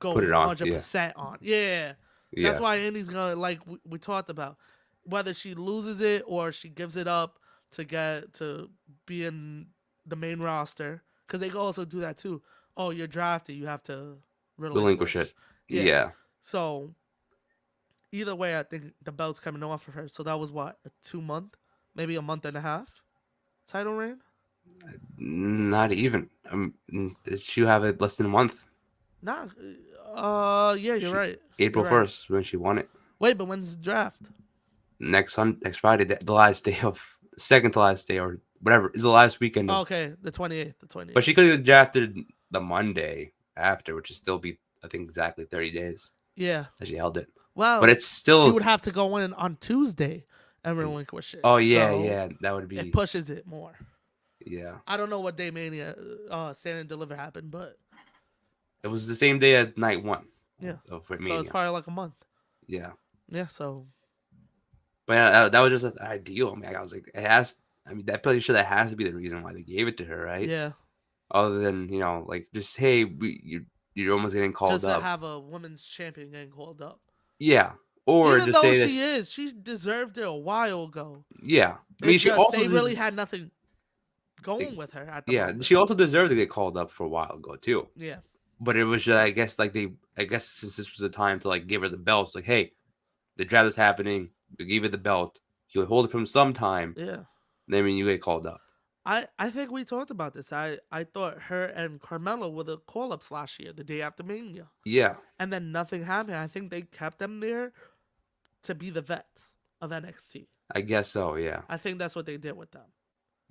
go Put it on. Yeah, 100% on. Yeah. That's yeah, why Indy's gonna like we talked about whether she loses it or she gives it up to get to be in the main roster because they can also do that too. Oh, you're drafted, you have to relinquish it. relinquish. Yeah. Yeah, So either way, I think the belt's coming off of her. So that was what, a 2 month, maybe a month and a half title reign. not even. She have it less than a month. Nah. Yeah, you're She right. You're April right. 1st when she won it. Wait, but when's the draft? Next Friday, the last day of second to last day or whatever is the last weekend Oh, of. okay, the 28th. The 28th. But she could have drafted the Monday after, which would still be I think exactly 30 days Yeah. that she held it. Well, But it's she still. would have to go in on Tuesday and relinquish it. Oh yeah, So yeah, that would it be. pushes it more. Yeah, I don't know what day Mania Stand and Deliver happened, but it was the same day as night one. yeah. Of So it's Mania. probably like a month. Yeah, Yeah. So but yeah, that was just ideal. I mean, I was like, it has. I mean, that pretty sure that has to be the reason why they gave it to her, right? yeah, Other than like just hey, you're almost getting called just to up. have a women's champion getting called up. Yeah, or Even just though say that. she deserved it a while ago. Yeah, I mean, It's she just also they really just had nothing going like, with her at the yeah, moment. she also deserved to get called up for a while ago too. Yeah. But it was just, I guess since this was the time to like give her the belt, like hey, the draft is happening, we gave her the belt, You hold it from some time, Yeah. then when you get called up. I think we talked about this. I thought her and Carmella were the call ups last year, the day after Mania. Yeah, And then nothing happened. I think they kept them there to be the vets of NXT. I guess so. Yeah, I think that's what they did with them.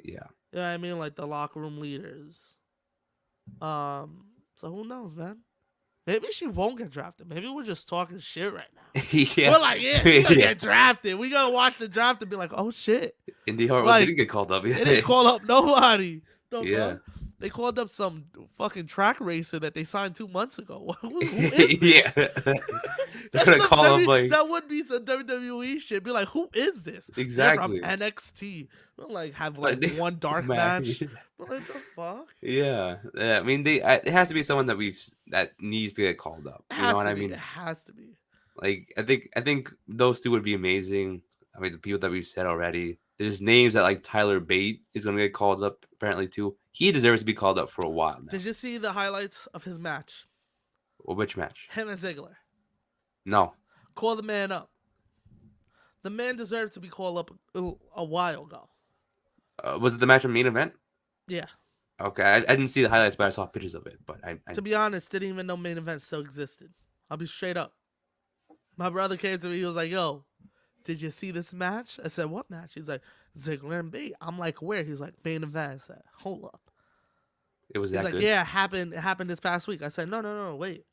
yeah, You know what I mean? Like the locker room leaders. So who knows, man? Maybe she won't get drafted. Maybe we're just talking shit right now. yeah, We're like, yeah, she's gonna yeah. get drafted. We gotta watch the draft and be like, oh shit. Indy Hartwell Like, didn't get called up. they Yeah, didn't call up nobody. The yeah, fuck? They called up some fucking track racer that they signed 2 months ago. Who is yeah. this? They're gonna call up like That would be some WWE shit. Be like, who is this? exactly. They're from NXT. We'll like have But like they- one dark man. match. But like the fuck? Yeah, I mean, it has to be someone that needs to get called up. It You know has what to I be. mean? It has to be. Like, I think those two would be amazing. I mean, the people that we've said already. There's names that like Tyler Bate is gonna get called up apparently too. He deserves to be called up for a while now. Did you see the highlights of his match? Well, which match? Him and Ziggler. No. Call the man up. The man deserved to be called up a while ago. Was it the match in main event? Yeah. Okay, I didn't see the highlights, but I saw pictures of it. But I To be honest, didn't even know main event still existed. I'll be straight up. My brother came to me. He was like, "Yo, did you see this match?" I said, "What match?" He's like, "Ziggler and Bate." I'm like, "Where?" He's like, "Main event." I said, "Hold up." it was He's that like, good. "Yeah, it happened this past week." I said, "No, wait.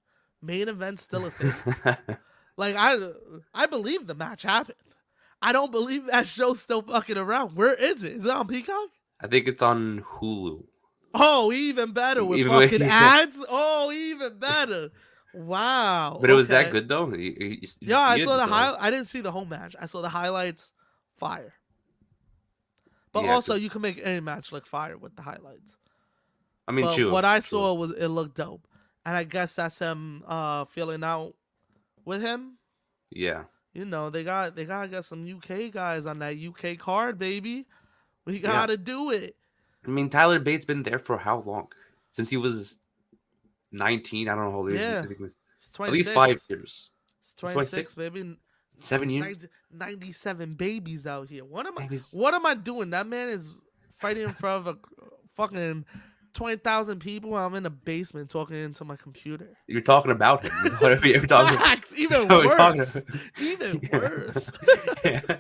Main event's still a thing." Like I believe the match happened. I don't believe that show's still fucking around. Where is it? Is it on Peacock? I think it's on Hulu. Oh, even better with Even fucking yeah. ads. Oh, even better. Wow. But it was that okay. good though. You Yeah, I see saw it, the so- I didn't see the whole match. I saw the highlights. Fire. But Yeah, also, 'cause- you can make any match look fire with the highlights. I mean, But true. what I true. saw was it looked dope, and I guess that's him feeling out with him. Yeah. You know, they gotta get some UK guys on that UK card, baby. We gotta do it. I mean, Tyler Bates been there for how long? Since he was 19. I don't know how old he is. Yeah. I think it was It's at least 26. 5 years. It's 26, baby. 7 years. 97 babies out here. Babies. What am I doing? That man is fighting in front of a fucking 20,000 people. I'm in a basement talking into my computer. You're talking about him. You're talking. Facts, even So we're talking worse. Even worse. Yeah.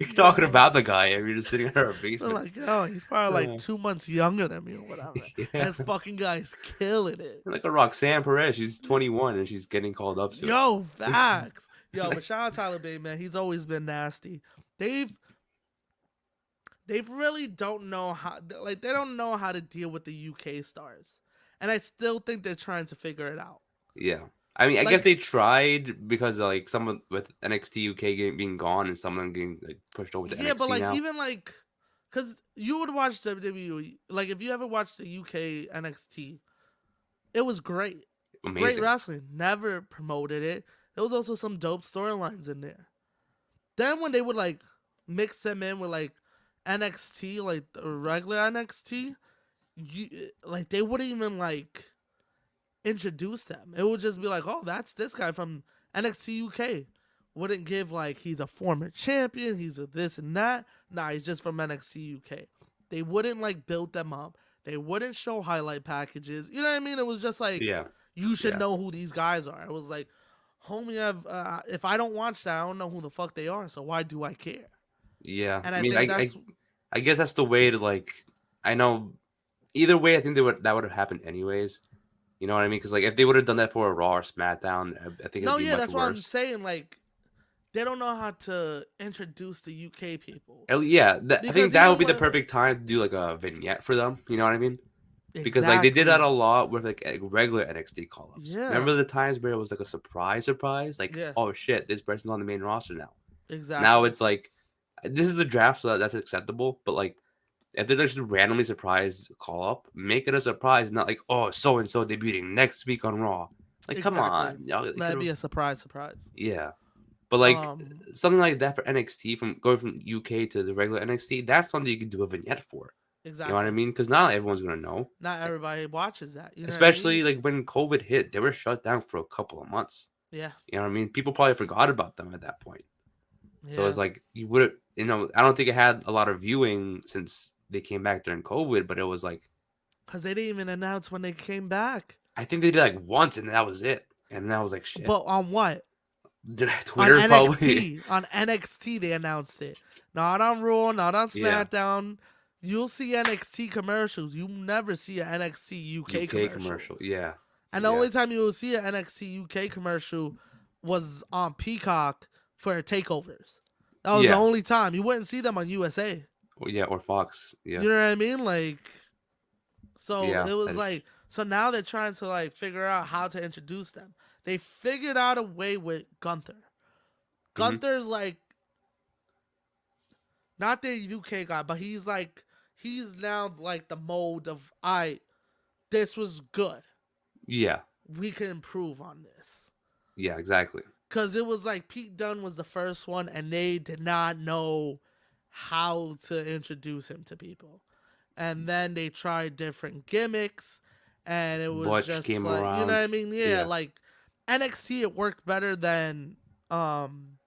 You're talking about the guy, and you're just sitting in our I'm basement. like, oh, he's probably like 2 months younger than me or whatever. Yeah. And this fucking guy's killing it. Like a Roxanne Perez, she's 21 and she's getting called up soon. Yo, facts. Yo, but shout out Tyler Bate, man. He's always been nasty. They've really don't know how, like, they don't know how to deal with the UK stars, and I still think they're trying to figure it out. Yeah. I mean, I Like- guess they tried because like someone with NXT UK being gone and someone getting like pushed over to Yeah, NXT but like now. even like, cause you would watch WWE, like if you ever watched the UK NXT, it was great. Great Amazing. wrestling. Never promoted it. There was also some dope storylines in there. Then when they would like mix them in with like NXT, like the regular NXT, like they wouldn't even like introduce them. It would just be like, oh, that's this guy from NXT UK. Wouldn't give like he's a former champion, he's a this and that. Nah, he's just from NXT UK. They wouldn't like build them up. They wouldn't show highlight packages. You know what I mean? It was just like, Yeah. you should Yeah. know who these guys are. It was like, homie, if I don't watch that, I don't know who the fuck they are. So why do I care? Yeah. And I I mean, think that's I guess that's the way to like. I know. Either way, I think that would have happened anyways. You know what I mean? Because like if they would have done that for a Raw or SmackDown, I think it'd be much that's worse. what I'm saying. Like, they don't know how to introduce the UK people. Yeah, I Because think that would be even the perfect time to do like a vignette for them. You know what I mean? Exactly. Because like they did that a lot with like regular NXT call-ups. Yeah. Remember the times where it was like a surprise, like Yeah. oh shit, this person's on the main roster now. Exactly. Now it's like this is the draft, so that's acceptable. But like if they're just randomly surprised call up, make it a surprise, not like oh so and so debuting next week on Raw. Like come on, y'all, it That'd be could've- a surprise. yeah. But like Um, something like that for NXT from going from UK to the regular NXT, that's something you can do a vignette for. Exactly. You know what I mean? Because not everyone's gonna know. Not everybody watches that. You know Especially what I mean? like when COVID hit, they were shut down for a couple of months. Yeah. You know what I mean? People probably forgot about them at that point. So Yeah, it's like you would, I don't think it had a lot of viewing since they came back during COVID, but it was like because they didn't even announce when they came back. I think they did like once, and that was it. And then I was like, shit. But on what? On Twitter probably. NXT. On NXT, they announced it. Not on Raw, not on Yeah, SmackDown. You'll see NXT commercials. You never see an NXT UK UK commercial. commercial. Yeah, And the yeah, only time you will see an NXT UK commercial was on Peacock for takeovers. That was the yeah, only time. You wouldn't see them on USA. yeah, or Fox. Yeah, You know what I mean? Like, so yeah, it was like, so now they're trying to like figure out how to introduce them. They figured out a way with Gunther. hmm, Gunther's like not the UK guy, but he's now like the mode of this was good. yeah, We can improve on this. yeah, exactly. Cause it was like Pete Dunne was the first one and they did not know how to introduce him to people. And then they tried different gimmicks and it was Butch just came like, you know what around. I mean? Yeah, Yeah, like NXT it worked better than um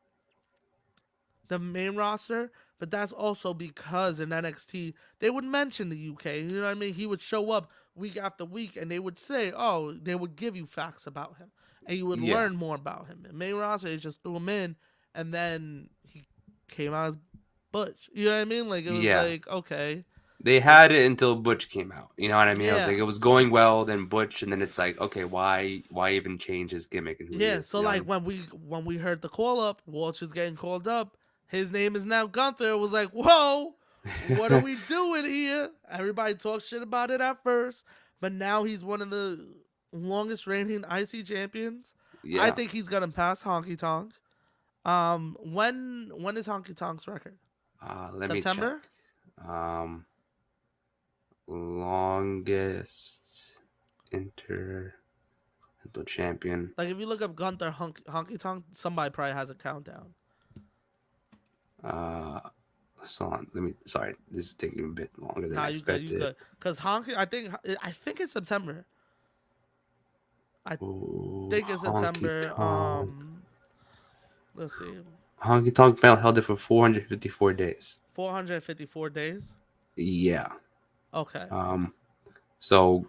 the main roster, but that's also because in NXT they would mention the UK. You know what I mean? He would show up week after week, and they would say, "Oh," they would give you facts about him, and you would yeah, learn more about him. And main roster, they just threw him in, and then he came out as Butch. You know what I mean? Like it was yeah. like okay, They had it until Butch came out. You know what I mean? I was like, yeah, it was going well, then Butch, and then it's like, okay, why even change his gimmick and who he yeah. is? So You know what I like mean? when we heard the call up, Walsh was getting called up. His name is now Gunther. It was like, whoa, what are we doing here? Everybody talked shit about it at first, but now he's one of the longest reigning IC champions. I Yeah. think he's gonna pass Honky Tonk. When is Honky Tonk's record? Let me check. September? Um, longest inter champion. Like if you look up Gunther Honky Tonk, somebody probably has a countdown. Uh, so on. Let me. Sorry, this is taking a bit longer than I Nah, you expected. good. Cause Honky, I think it's September. I Ooh, think it's honky September. tonk. Let's see, Honky tonk belt held it for 454 days. 454 days. Yeah. Okay, Um. So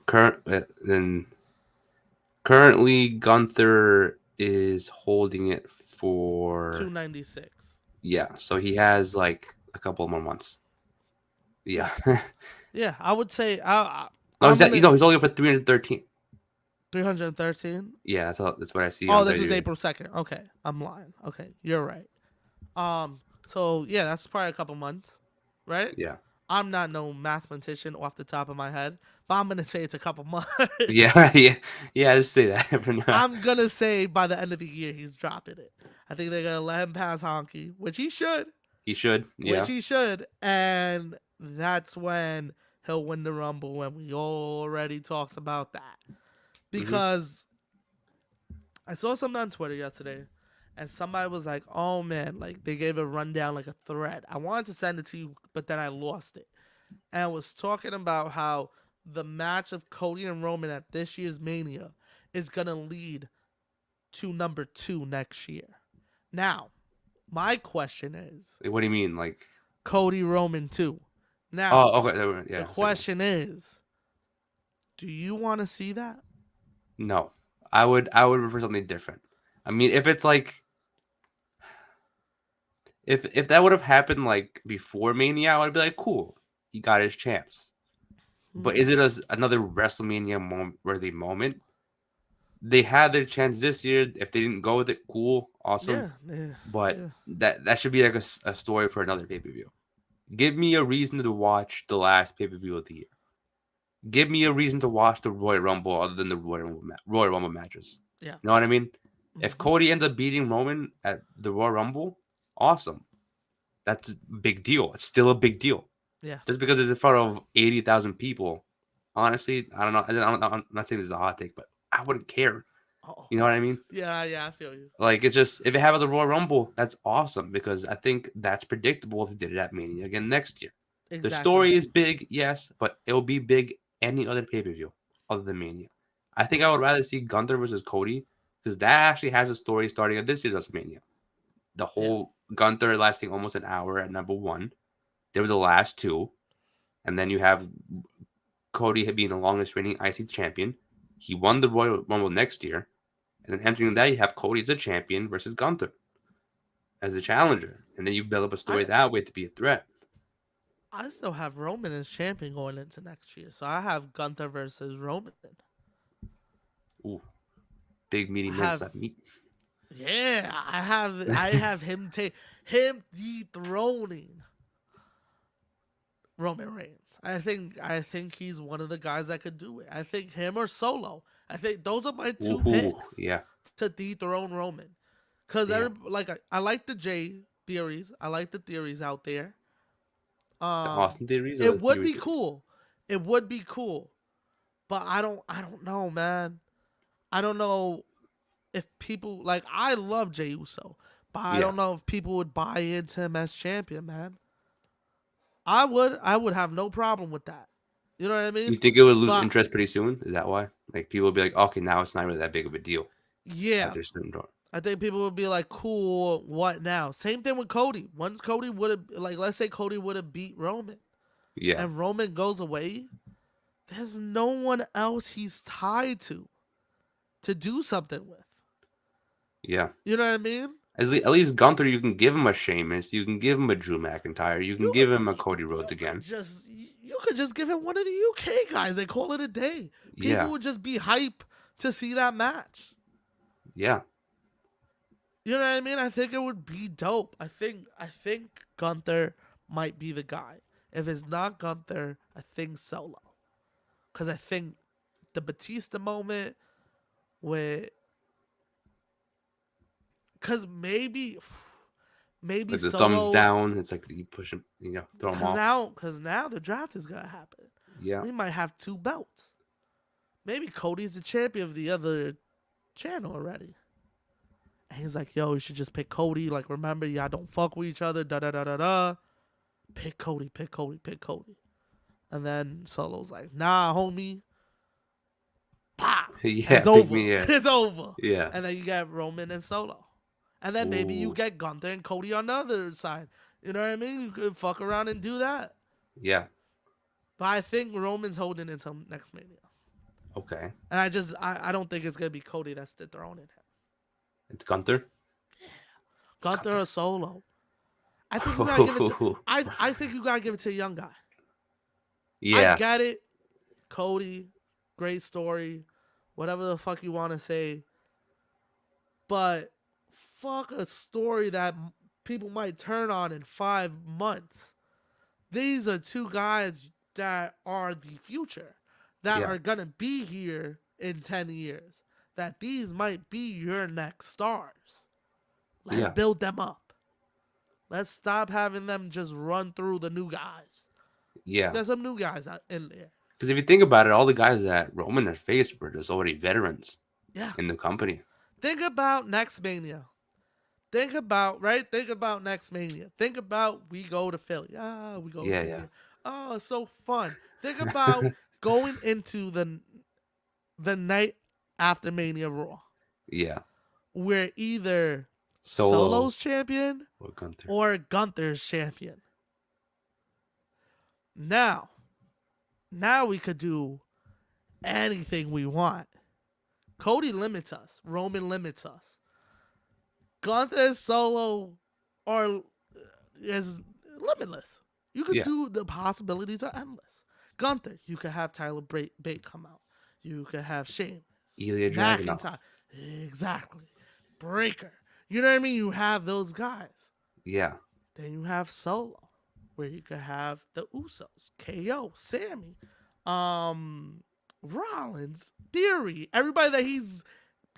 currently Gunther is holding it for 296. yeah. So he has like a couple more months. Yeah. Yeah, yeah. I would say No, I'm gonna he's holding it for 313. 313. Yeah, that's what I see Oh, on this was WWE. April 2nd. Okay, I'm lying. Okay, you're right. So yeah, that's probably a couple months, right? Yeah. I'm not no mathematician off the top of my head, but I'm gonna say it's a couple Yeah, months. yeah, yeah. Just say that for now. I'm gonna say by the end of the year he's dropping it. I think they're gonna let him pass Honky, which he should, He should. Yeah. and that's when he'll win the Rumble. And we already talked about that Hmm. because I saw something on Twitter yesterday, and somebody was like, "Oh man, like they gave a rundown, like a thread." I wanted to send it to you, but then I lost it. And I was talking about how the match of Cody and Roman at this year's Mania is gonna lead to number 2 next year. Now, my question is What do you mean? Like, Cody Roman 2. Now, oh, okay. the Yeah. Second. question is, do you want to see that? No, I would prefer something different. I mean, if it's like if that would have happened like before Mania, I would be like, cool, he got his chance. But is Mm, it another WrestleMania worthy moment? They had their chance this year. If they didn't go with it, cool, awesome. yeah, yeah, But yeah. that should be like a story for another pay per view. Give me a reason to watch the last pay per view of the year. Give me a reason to watch the Royal Rumble other than the Royal Rumble matches. Yeah. You know what I mean? If Mm-hmm. Cody ends up beating Roman at the Royal Rumble, awesome. That's a big deal. It's still a big deal. Yeah. Just because it's in front of 80,000 people, honestly, I don't know. I'm not saying this is a hot take, but I wouldn't care. Oh. You know what I mean? Yeah, yeah, I feel you. Like, it's just, if it have the Royal Rumble, that's awesome because I think that's predictable if they did it at Mania again next year. The Exactly. story is big, yes, but it'll be big any other pay per view other than Mania. I think I would rather see Gunther versus Cody because that actually has a story starting at this year's WrestleMania. The Yeah. whole Gunther lasting almost an hour at number 1. They were the last 2. And then you have Cody being the longest reigning IC champion. He won the Royal Rumble next year. And then entering that, you have Cody as a champion versus Gunther as a challenger. And then you build up a story I that way to be a threat. I still have Roman as champion going into next year, so I have Gunther versus Roman. Ooh, big meaty I men have slap meat. Yeah, I have him dethroning Roman Reigns. I think he's one of the guys that could do it. I think him or Solo. I think those are my two Ooh, picks yeah. to dethrone Roman. Cause Damn. I like the J theories. I like the theories out there. The Um, Austin theories or it the would theory be theories? cool. It would be cool, but I don't know, man. I don't know if people like. I love Jey Uso, but I Yeah. don't know if people would buy into him as champion, man. I would have no problem with that. You know what I You mean? think it would lose But interest pretty soon? Is that why? Like people will be like, okay, now it's not really that big of a deal yeah, after a certain door. I think people would be like, cool, what now? Same thing with Cody. Once Cody would have, like, let's say Cody would have beat Roman Yeah. and Roman goes away, there's no one else he's tied to do something with. Yeah. You know what I mean? At least Gunther, you can give him a Sheamus, you can give him a Drew McIntyre, you can You give him a you, Cody Rhodes you could again. just you could just give him one of the UK guys and call it a day. People Yeah. would just be hype to see that match. Yeah. You know what I mean? I think it would be dope. I think Gunther might be the guy. If it's not Gunther, I think Solo. Cause I think the Batista moment with cause maybe Like the thumbs Solo down, it's like you push him, throw him off. cause now the draft is gonna happen. Yeah. We might have 2 belts. Maybe Cody's the champion of the other channel already. And he's like, yo, you should just pick Cody. Like, remember, y'all don't fuck with each other. Da da da da da. Pick Cody, pick Cody, pick Cody. And then Solo's like, nah, homie. Pah. Yeah, It's pick over. me, yeah. It's over. Yeah. And then you get Roman and Solo. And then maybe you Ooh. get Gunther and Cody on the other side. You know what I mean? You could fuck around and do that. Yeah. But I think Roman's holding until next Mania. Okay. And I don't think it's gonna be Cody that's dethroning him. It's Gunther. It's Gunther or Solo. I think you gotta give it to I think you gotta give it to a young guy. Yeah. I get it. Cody, great story. Whatever the fuck you wanna say. But fuck a story that people might turn on in 5 months. These are 2 guys that are the future. That Yeah. are gonna be here in 10 years. That these might be your next stars. Let's Yeah. build them up. Let's stop having them just run through the new guys. Yeah. There's some new guys out in there. Because if you think about it, all the guys that Roman has faced were just already veterans Yeah. in the company. Think about next Mania. Think about next Mania. Think about we go to Philly. We go to Yeah, Philly. yeah. Oh, it's so fun. Think about going into the night after Mania Raw. Yeah. Where either Solo Solo's champion or Gunther. or Gunther's champion. Now we could do anything we want. Cody limits us. Roman limits us. Gunther and Solo is limitless. You could do the possibilities are endless. Gunther, you could have Tyler Bate come out. You could have Sheamus. Ilya Dragunov. McIntyre. Exactly. Breaker. You know what I mean? You have those guys. Yeah. Then you have Solo, where you could have the Usos, KO, Sammy, Rollins, Theory, everybody that he's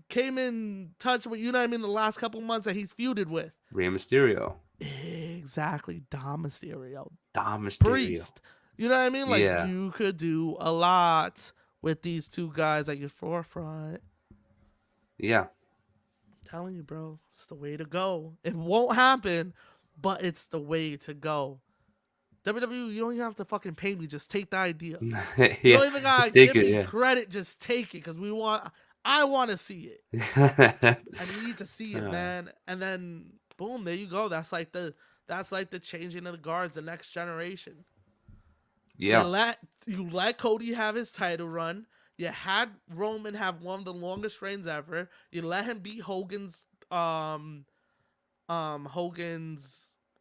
came in touch with, you know what I mean, the last couple months that he's feuded with. Rey Mysterio. Exactly. Dom Mysterio. Dom Mysterio. Priest. You know what I mean? Like, Yeah. you could do a lot with these 2 guys at your forefront. Yeah. I'm telling you, bro, it's the way to go. It won't happen, but it's the way to go. WWE, you don't even have to fucking pay me. Just take the idea. You don't even gotta give me credit. Just take it, because I want to see it. I need to see it, man. And then boom, there you go. That's like the changing of the guards, the next generation. You Yeah. let you let Cody have his title run. You had Roman have one of the longest reigns ever. You let him beat Hogan's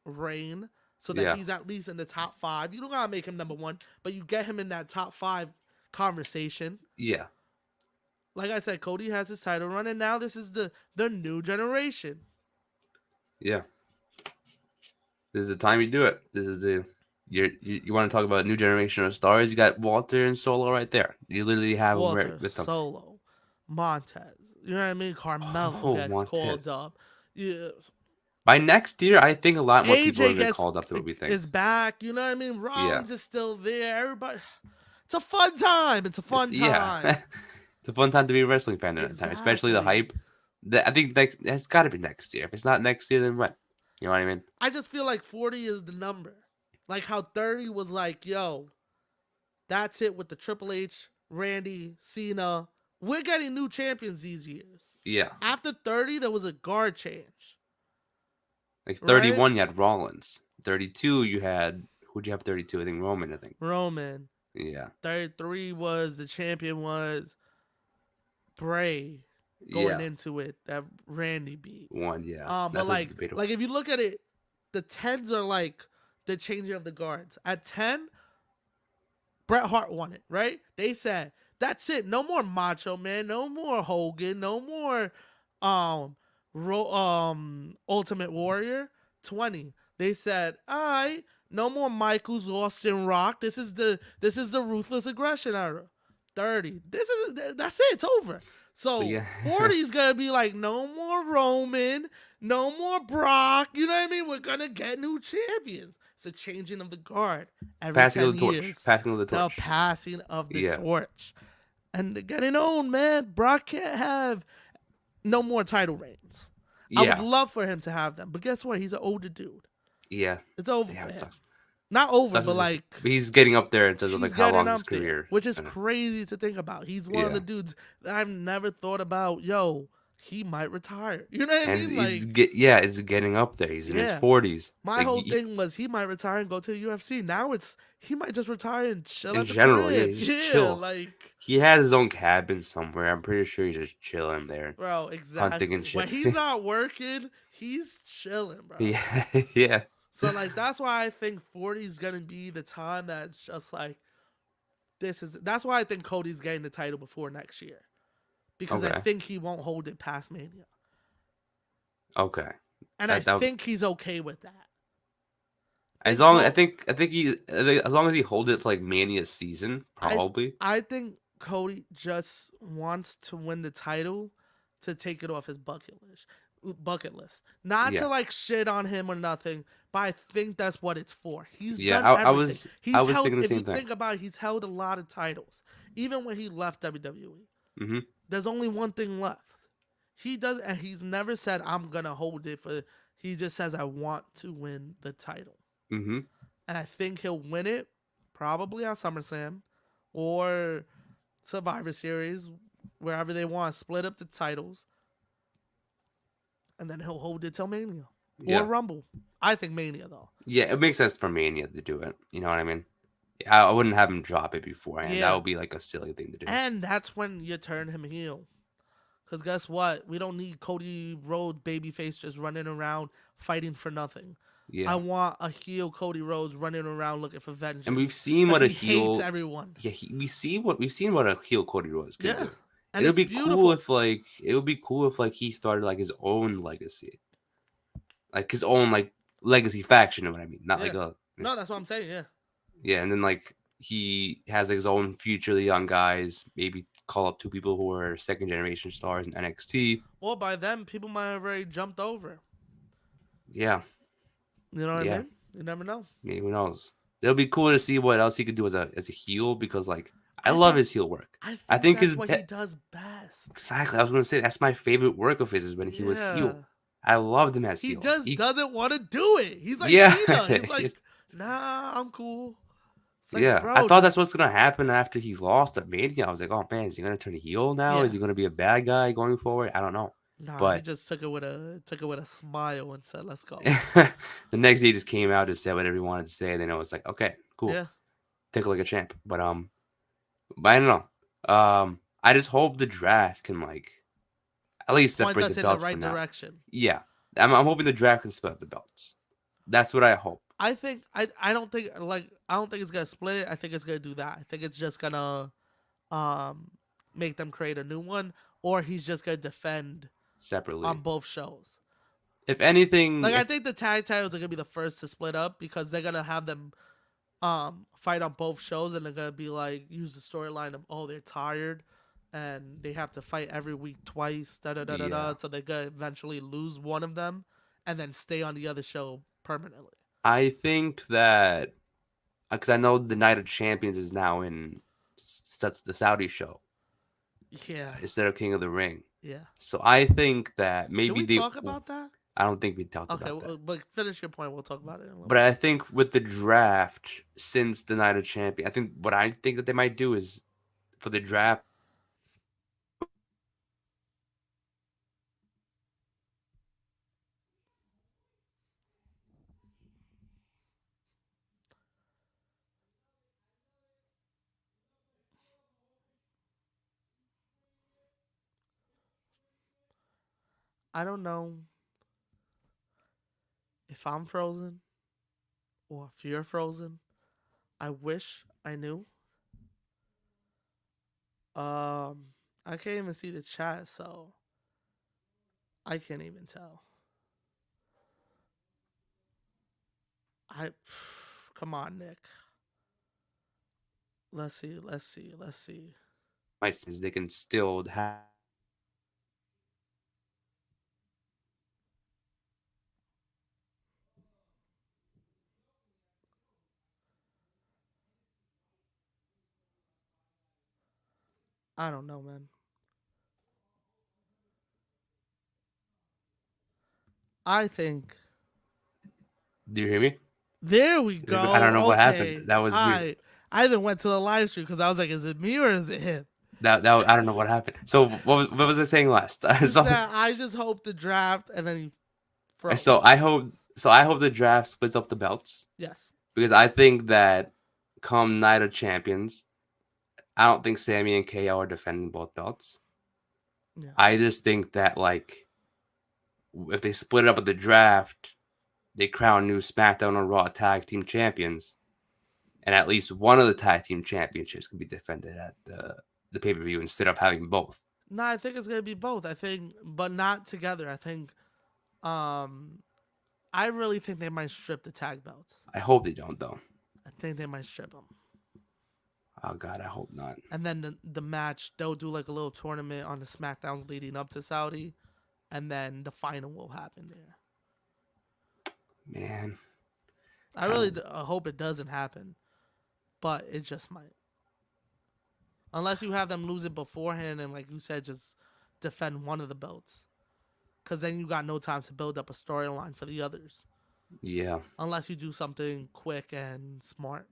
reign so that Yeah. he's at least in the top five. You don't gotta make him number one, but you get him in that top five conversation. Yeah. Like I said, Cody has his title run, and now this is the new generation. Yeah. This is the time you do it. This is the you want to talk about new generation of stars? You got Walter and Solo right there. You literally have them right Walter, with them. Solo, Montez. You know what I mean? Carmelo Oh, gets called Montez. up. Yeah. By next year, I think a lot more people are AJ gonna get gets called up than what we think. is back. You know what I mean? Yeah. Rollins is still there. Everybody, it's a fun time. It's a It's fun yeah. time. It's a fun time to be a wrestling fan at that time, especially the Exactly. hype. I think next it's got to be next year. If it's not next year, then when? You know what I mean? I just feel like 40 is the number. Like how 30 was like, yo, that's it with the Triple H, Randy, Cena. We're getting new champions these years. Yeah. After 30, there was a guard change, Like right? 31, you had Rollins. 32, you had who'd you have 32? I think Roman. I think. Roman. Yeah. 33 was the champion was Bray going Yeah. into it that Randy beat. One. Yeah. But That's a like debatable. like if you look at it, the tens are like the changing of the guards. At 10, Bret Hart won it, right? They said, that's it. No more Macho Man, no more Hogan, no more Ultimate Warrior. 20. They said, all right, no more Michaels, Austin Rock. This is the ruthless aggression era. 30. That's it. It's over. But So yeah. 40 is gonna be like no more Roman, no more Brock. You know what I mean? We're gonna get new champions. It's a changing of the guard every Passing of 10 the torch. years. Passing of the The torch. passing of the Yeah. torch. And they're getting owned, man. Brock can't have no more title reigns. I would Yeah. love for him to have them, but guess what? He's an older dude. Yeah. It's over Yeah. for It him. sucks. Not over, Sucks. but like But he's getting up there in terms of he's like how getting long his up there, career. which is Gonna- crazy to think about. He's one of Yeah. the dudes that I've never thought about. Yo, he might retire. You know what I And mean? it's Like, it's getting up there. He's in his yeah. 40s. My Like whole thing was he might retire and go to the UFC. Now it's he might just retire and chill in at the general, yeah, crib. he's just Yeah, chill. like He has his own cabin somewhere. I'm pretty sure he's just chilling there, bro, hunting exactly. and When shit. he's not working, he's chilling, bro. Yeah, yeah, So like that's why I think 40 is gonna be the time that's just like that's why I think Cody's getting the title before next year. Because I okay, think he won't hold it past Mania. okay. And I That think he's okay with that. as And long I think as long as he holds it for like Mania season, I probably. I think Cody just wants to win the title to take it off his bucket list. Not Yeah, to like shit on him or nothing, but I think that's what it's for. He's yeah. done I everything. was I He's was held thinking the if you same thing. think about it, he's held a lot of titles. Even when he left WWE. Mm-hmm. There's only one thing left. He does and he's never said I'm gonna hold it for he just says I want to win the title. Mm-hmm. And I think he'll win it probably on SummerSlam or Survivor Series, wherever they want. Split up the titles, and then he'll hold it till Mania or Yeah, Rumble. I think Mania though. yeah. It makes sense for Mania to do it. You know what I mean? I wouldn't have him drop it beforehand. That Yeah, would be like a silly thing to do. and that's when you turn him heel. Cause guess what? We don't need Cody Rhodes babyface just running around fighting for nothing. I Yeah, want a heel Cody Rhodes running around looking for vengeance. and we've seen Because what a he hates heel. everyone. Yeah, we've seen what a heel Cody Rhodes could Yeah. do. And it's beautiful. It would be cool if like he started like his own legacy, like his own like legacy faction. You know what I mean? Not like Yeah. a No, that's what I'm saying. Yeah. yeah, and then like he has like, his own future young guys. Maybe call up two people who are second generation stars in NXT. Or by then, people might have already jumped over. Yeah, You know what I yeah. mean? You never know. I mean, who knows? It'll be cool to see what else he could do as a heel because like I I love think his heel work. I think, I think that's his what he does best. exactly. I was gonna say that's my favorite work of his is when he was Yeah. heel. I loved him as He heel. just doesn't want to do it. He's like Yeah. Cena. He's like, nah, I'm cool. It's like, Yeah, bro, I thought that's what's gonna happen after he lost at Mania. I was like, oh man, is he gonna turn heel now? Yeah. Is he gonna be a bad guy going forward? I don't know. Nah, he But just took it with a smile and said, "Let's go." the next day he just came out and said whatever he wanted to say, and then I was like, okay, cool, Yeah. take it like a champ. But I don't know. I just hope the draft can like at least Point separate the us in the belts for right now. direction. Yeah, I'm hoping the draft can split up the belts. That's what I hope. I think I don't think I don't think it's gonna split it. I think it's gonna do that. I think it's just gonna um make them create a new one, or he's just gonna defend on Separately. both shows. If anything, Like I if think the tag titles are gonna be the first to split up because they're gonna have them fight on both shows and they're gonna be like use the storyline of oh they're tired and they have to fight every week twice da da da da yeah, da so they're gonna eventually lose one of them and then stay on the other show permanently. I think that because I know the Night of Champions is now in that's the Saudi show Yeah, instead of King of the Ring. yeah. So I think that Did maybe we they. talk about that? I don't think we talked Okay, about that. but finish your point. We'll talk about it in a little But bit. I think with the draft, since the Night of Champion, I think what I think that they might do is for the draft. I don't know if I'm frozen or if you're frozen. I wish I knew. Um, I can't even see the chat, so I can't even tell. I come on, Nick. Let's see. Let's see. Let's see. Might is they can still have. I don't know, man. I think Do you hear me? there we I don't know go. what happened. Okay. That was weird. I even went to the live stream because I was like, is it me or is it him? I don't know what happened. So what was I saying last? You said I just hope the draft and then he froze. So I hope the draft splits up the belts Yes. because I think that come Night of Champions, I don't think Sammy and KO are defending both belts. Yeah. I just think that like if they split it up at the draft, they crown new SmackDown and Raw tag team champions, and at least one of the tag team championships can be defended at the pay per view instead of having both. No, I think it's gonna be both. I think, but not together. I think, um, I really think they might strip the tag belts. I hope they don't though. I think they might strip them. Oh God, I hope not. And then the match, they'll do like a little tournament on the SmackDowns leading up to Saudi, and then the final will happen there. Man, I really hope it doesn't happen, but it just might. Unless you have them lose it beforehand and, like you said, just defend one of the belts. Because then you got no time to build up a storyline for the others. yeah. Unless you do something quick and smart.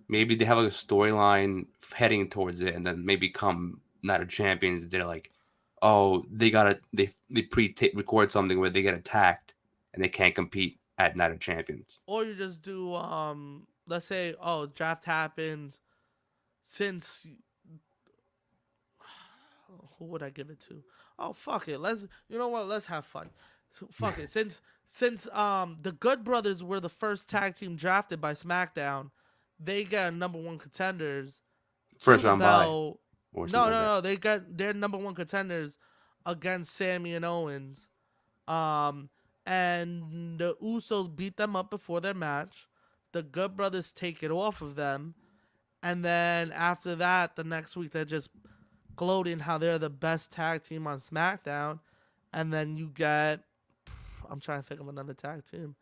Maybe they have like a storyline heading towards it, and then maybe come Night of Champions, they're like, oh, they record something where they get attacked and they can't compete at Night of Champions. Or you just do, let's say, oh, draft happens since. Who would I give it to? Oh, fuck it. You know what? Let's have fun. So, fuck it. Since the Good Brothers were the first tag team drafted by SmackDown, they got number one contenders. First round bye. No, they got their number one contenders against Sammy and Owens. And the Usos beat them up before their match. The Good Brothers take it off of them. And then after that, the next week, they're just gloating how they're the best tag team on SmackDown. And then you get, I'm trying to think of another tag team.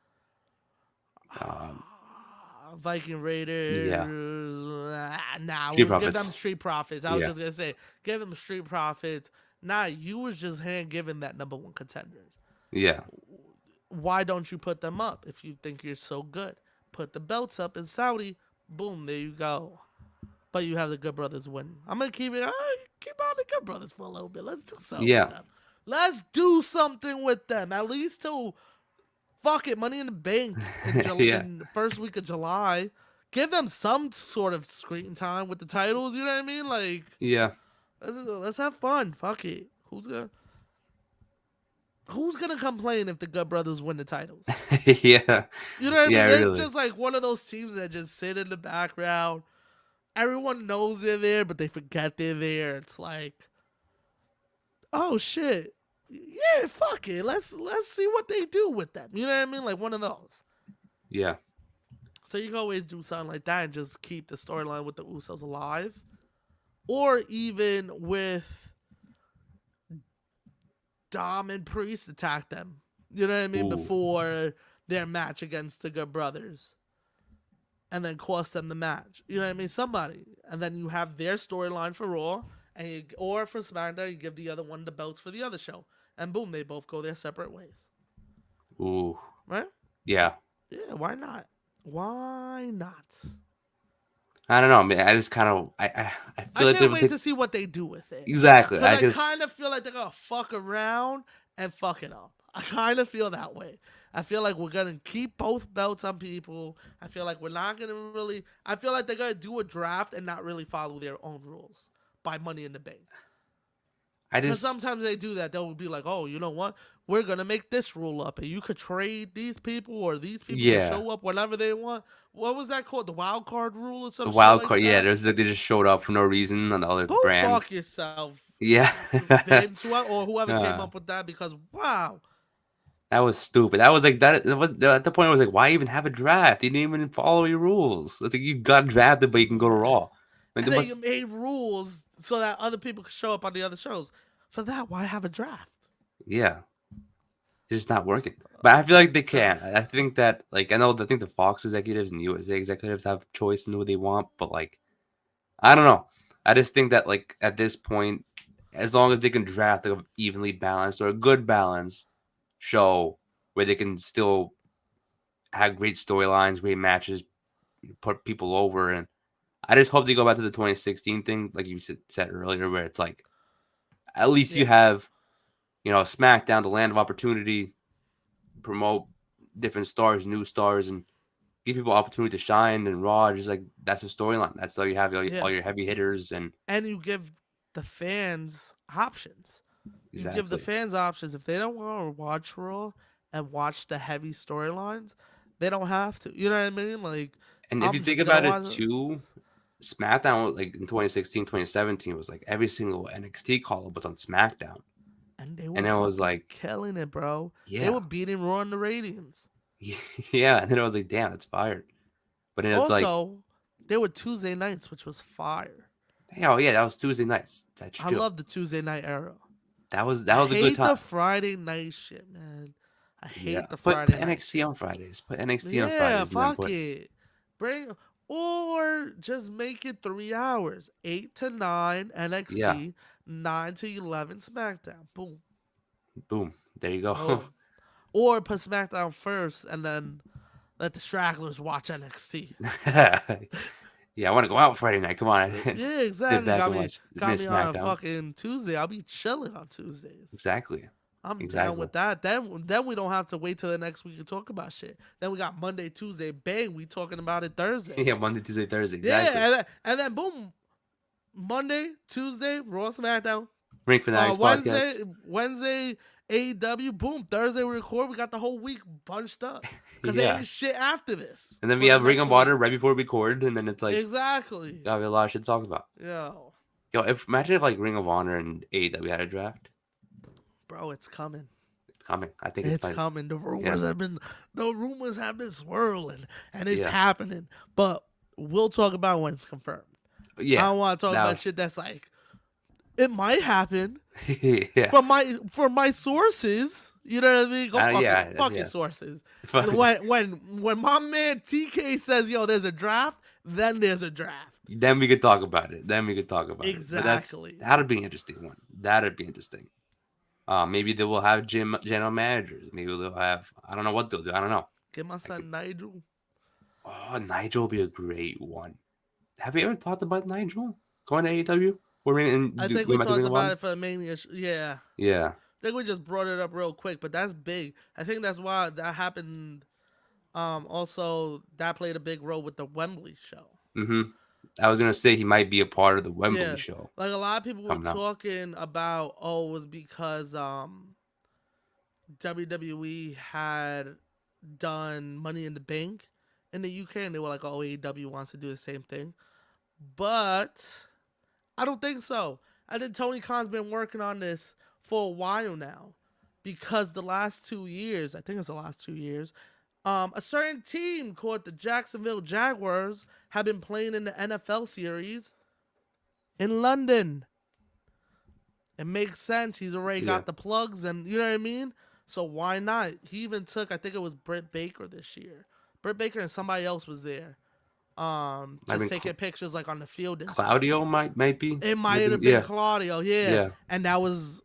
Viking Raiders. Yeah. We'll give them Street Profits. I was just going to say, give them Street Profits. You was just hand giving that number one contenders. Yeah. Why don't you put them up if you think you're so good? Put the belts up in Saudi. Boom, there you go. But you have the Good Brothers win. I'm going to keep on the Good Brothers for a little bit. Let's do something with them. Let's do something with them. At least till fuck it, Money in the Bank Yeah, in the first week of July. Give them some sort of screen time with the titles. You know what I mean? Like, yeah, let's have fun. Fuck it. Who's gonna complain if the Good Brothers win the titles? yeah, You know what I yeah. mean? They're Really, just like one of those teams that just sit in the background. Everyone knows they're there, but they forget they're there. It's like, oh shit, yeah, fuck it. Let's see what they do with them. You know what I mean? Like one of those. yeah. So you can always do something like that and just keep the storyline with the Usos alive, or even with Dom and Priest attack them. You know what I mean? Ooh, Before their match against the Good Brothers, and then cost them the match. You know what I mean? Somebody, and then you have their storyline for Raw, or for SmackDown, you give the other one the belts for the other show, and boom, they both go their separate ways. ooh, Right? yeah. Yeah. Why not? Why not? I don't know. I mean, I just kind of, I I feel like they can't would wait take to see what they do with it. exactly. Because I I guess, kind of feel like they're going to fuck around and fuck it up. I kind of feel that way. I feel like we're going to keep both belts on people. I feel like we're not going to really. I feel like they're going to do a draft and not really follow their own rules by Money in the Bank. I Because just, sometimes they do that. They'll be like, oh, you know what? We're going to make this rule up. And you could trade these people, or these people could yeah. show up whenever they want. What was that called? The wild card rule or The some shit wild like card, yeah. that? There's like they just showed up for no reason on the other Go brand. fuck yourself, Yeah. Vince, or whoever came uh, up with that. Because wow, that was stupid. That was like that. It was at the point. I was like, why even have a draft? You didn't even follow your rules. It's like you got drafted, but you can go to Raw. Like, and there they was, made rules so that other people could show up on the other shows. For that, why have a draft? yeah, it's just not working. But I feel like they God, can. I think that like I know. I think the Fox executives and USA executives have choice in who they want, but like I don't know. I just think that like at this point, as long as they can draft a evenly balanced or a good balance show where they can still have great storylines, great matches, put people over, and I just hope they go back to the 2016 thing, like you said earlier, where it's like at least you yeah, have SmackDown, the land of opportunity, promote different stars, new stars, and give people opportunity to shine. And Raw, just like that's a storyline. That's how you have yeah, all your heavy hitters and and you give the fans options. You give the exactly. fans options if they don't want to watch Raw and watch the heavy storylines. They don't have to. You know what I mean? Like, And if you I'm think just gonna about it watch. too, SmackDown like in 2016, 2017 was like every single NXT call up was on SmackDown. And they were And it was fucking like, killing it, bro. They yeah. were beating Raw in the ratings. Yeah. And then I was like, damn, it's fired. But then it's like, Also, they were Tuesday nights, which was fire. hey, oh yeah, that was Tuesday nights. That's I true. love the Tuesday night era. That I was a good hate the time. Friday night shit, man. I Yeah. hate the Put Friday night NXT shit. on Fridays. Put NXT on Yeah, Fridays and then fuck put it. Bring or just make it 3 hours. 8 to 9 yeah. NXT, 9 to 11 SmackDown. Boom. Boom. There you go. Boom. Or put SmackDown first and then let the stragglers watch NXT. Yeah, I want to go out Friday night. Come on. Yeah, Sit exactly. back and watch Got Miss me on a SmackDown. fucking Tuesday. I'll be chilling on Tuesdays. Exactly. I'm down Exactly. with that. Then we don't have to wait till the next week to talk about shit. Then we got Monday, Tuesday, bang, we talking about it Thursday. Yeah, Monday, Tuesday, Thursday. Yeah, Exactly. and then boom, Monday, Tuesday, Raw SmackDown. Ring Fanatics podcast. Wednesday, AEW. Boom, Thursday we record. We got the whole week bunched up because there Yeah. ain't shit after this And then we for the have Ring next of week. Honor right before we record, and then it's like, Exactly. got a lot of shit to talk about. Yo, Yo, imagine if like Ring of Honor and AEW had a draft. bro, it's coming. It's coming. I think it's It's fine. coming. Yeah. The rumors have been swirling, and it's Yeah. happening. But we'll talk about it when it's confirmed. I Yeah. don't want to talk Now, about shit that's like it might happen yeah. from my sources. You know what I mean? Go fuck your Yeah. sources. Fuck. When my man TK says yo, there's a draft, then there's a draft. Then we could talk about it. But Exactly. that'd be an interesting one. That'd be interesting. Maybe they will have general managers. Maybe they'll have. I don't know what they'll do. I don't know. Get my son Nigel. Oh, Nigel will be a great one. Have you ever thought about Nigel going to AEW? Or I think we we might talked Ring of about Honor? it for Mania. Yeah. Yeah. think we just brought it up real quick, but that's big. I think that's why that happened. Also, that played a big role with the Wembley show. Hmm. I was gonna say he might be a part of the Wembley Yeah, show like a lot of people were coming up. talking about, oh, it was because WWE had done Money in the Bank in the UK, and they were like, oh, AEW wants to do the same thing, but I don't think so. I think Tony Khan's been working on this for a while now, because the last 2 years, I think it's the last 2 years, a certain team called the Jacksonville Jaguars have been playing in the NFL series in London. It makes sense. He's already Yeah, got the plugs, and you know what I mean? So why not? He even took, I think it was Britt Baker this year. Britt Baker and somebody else was there. I Just mean taking pictures like on the field and stuff. Claudio might be It with might him. have been Yeah, Claudio, yeah. yeah, And that was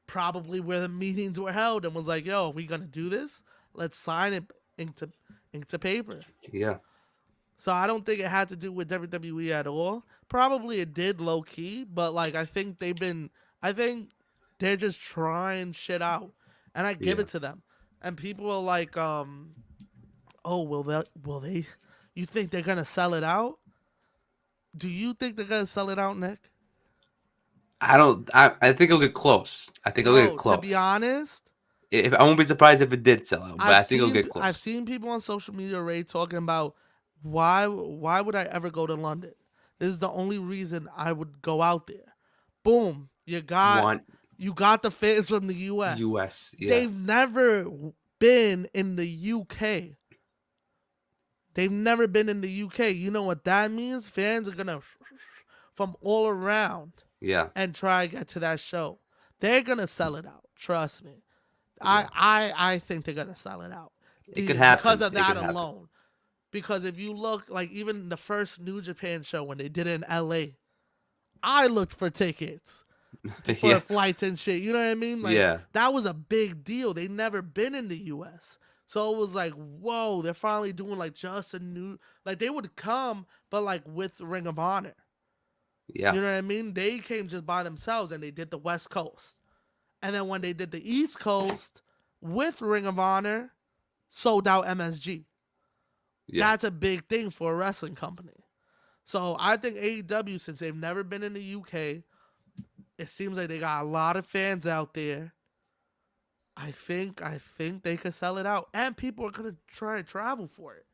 probably where the meetings were held, and was like, yo, are we gonna do this? Let's sign it into paper. yeah, So I don't think it had to do with WWE at all. Probably it did low key, but like I think they're just trying shit out. And I give yeah. it to them. And people are like, oh, will they you think they're gonna sell it out? Do you think they're gonna sell it out, Nick? I don't. I think it'll get close. I think it'll get Bro, to be close. honest, If I won't be surprised if it did sell out, but I've I think it'll seen get I've close. seen people on social media already talking about why would I ever go to London? This is the only reason I would go out there. Boom, Want you got the fans from the U.S. U.S. Yeah, They've never been in the U.K. They've never been in the UK. You know what that means? Fans are gonna from all around yeah, and try to get to that show. They're gonna sell it out. Trust me. yeah. I think they're gonna sell it out It could because happen. of It that could happen. alone. Because if you look, like, even the first New Japan show when they did it in LA, I looked for tickets for Yeah, flights and shit. You know what I mean? Like, yeah, that was a big deal. They never been in the US. So it was like, whoa, they're finally doing like just a new, like, they would come, but like with Ring of Honor. yeah, You know what I mean? They came just by themselves and they did the West Coast. And then when they did the East Coast with Ring of Honor, sold out MSG. yeah, That's a big thing for a wrestling company. So I think AEW, since they've never been in the UK, it seems like they got a lot of fans out there. I think they could sell it out, and people are gonna try to travel for it,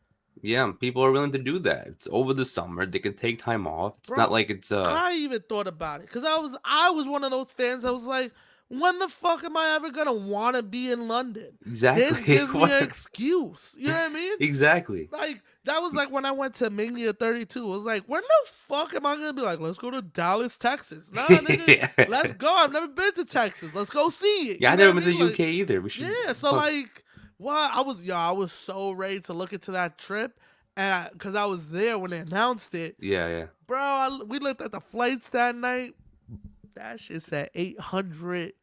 yeah. People are willing to do that. It's over the summer. They can take time off. It's not bro. like it's I even thought about it because I was one of those fans. I was like, when the fuck am I ever gonna want to be in London? This exactly gives me an excuse. You know what I mean? exactly. Like, that was like when I went to Mania 32. It was like, when the fuck am I gonna be like, let's go to Dallas, Texas? Nah, nigga, Yeah, let's go. I've never been to Texas. Let's go see it. yeah. You I know never what been I to mean? the Like, UK either. We should. yeah. So like, what? I was so ready to look into that trip, and because I was there when they announced it, Yeah, bro. We looked at the flights that night. That shit said 800.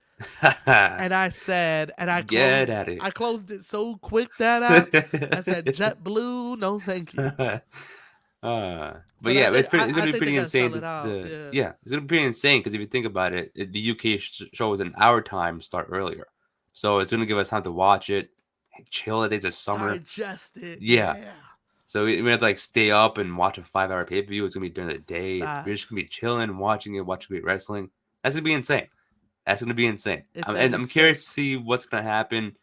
yeah. And I said, and Get at it. I closed it so quick, that app. I said, JetBlue, no thank you. But But I yeah, think it's gonna be they're pretty gonna insane. sell it out. Yeah. Yeah, it's gonna be pretty insane because if you think about it, the UK show is an hour time start earlier, so it's gonna give us time to watch it, chill the days of summer. Digest it. Yeah, Yeah. so we have to like stay up and watch a 5 hour pay per view. It's gonna be during the day. We're just Facts. gonna be chilling, watching it, watching great wrestling. That's gonna be insane. That's gonna be insane. It's gonna And be I'm sick. curious to see what's gonna happen,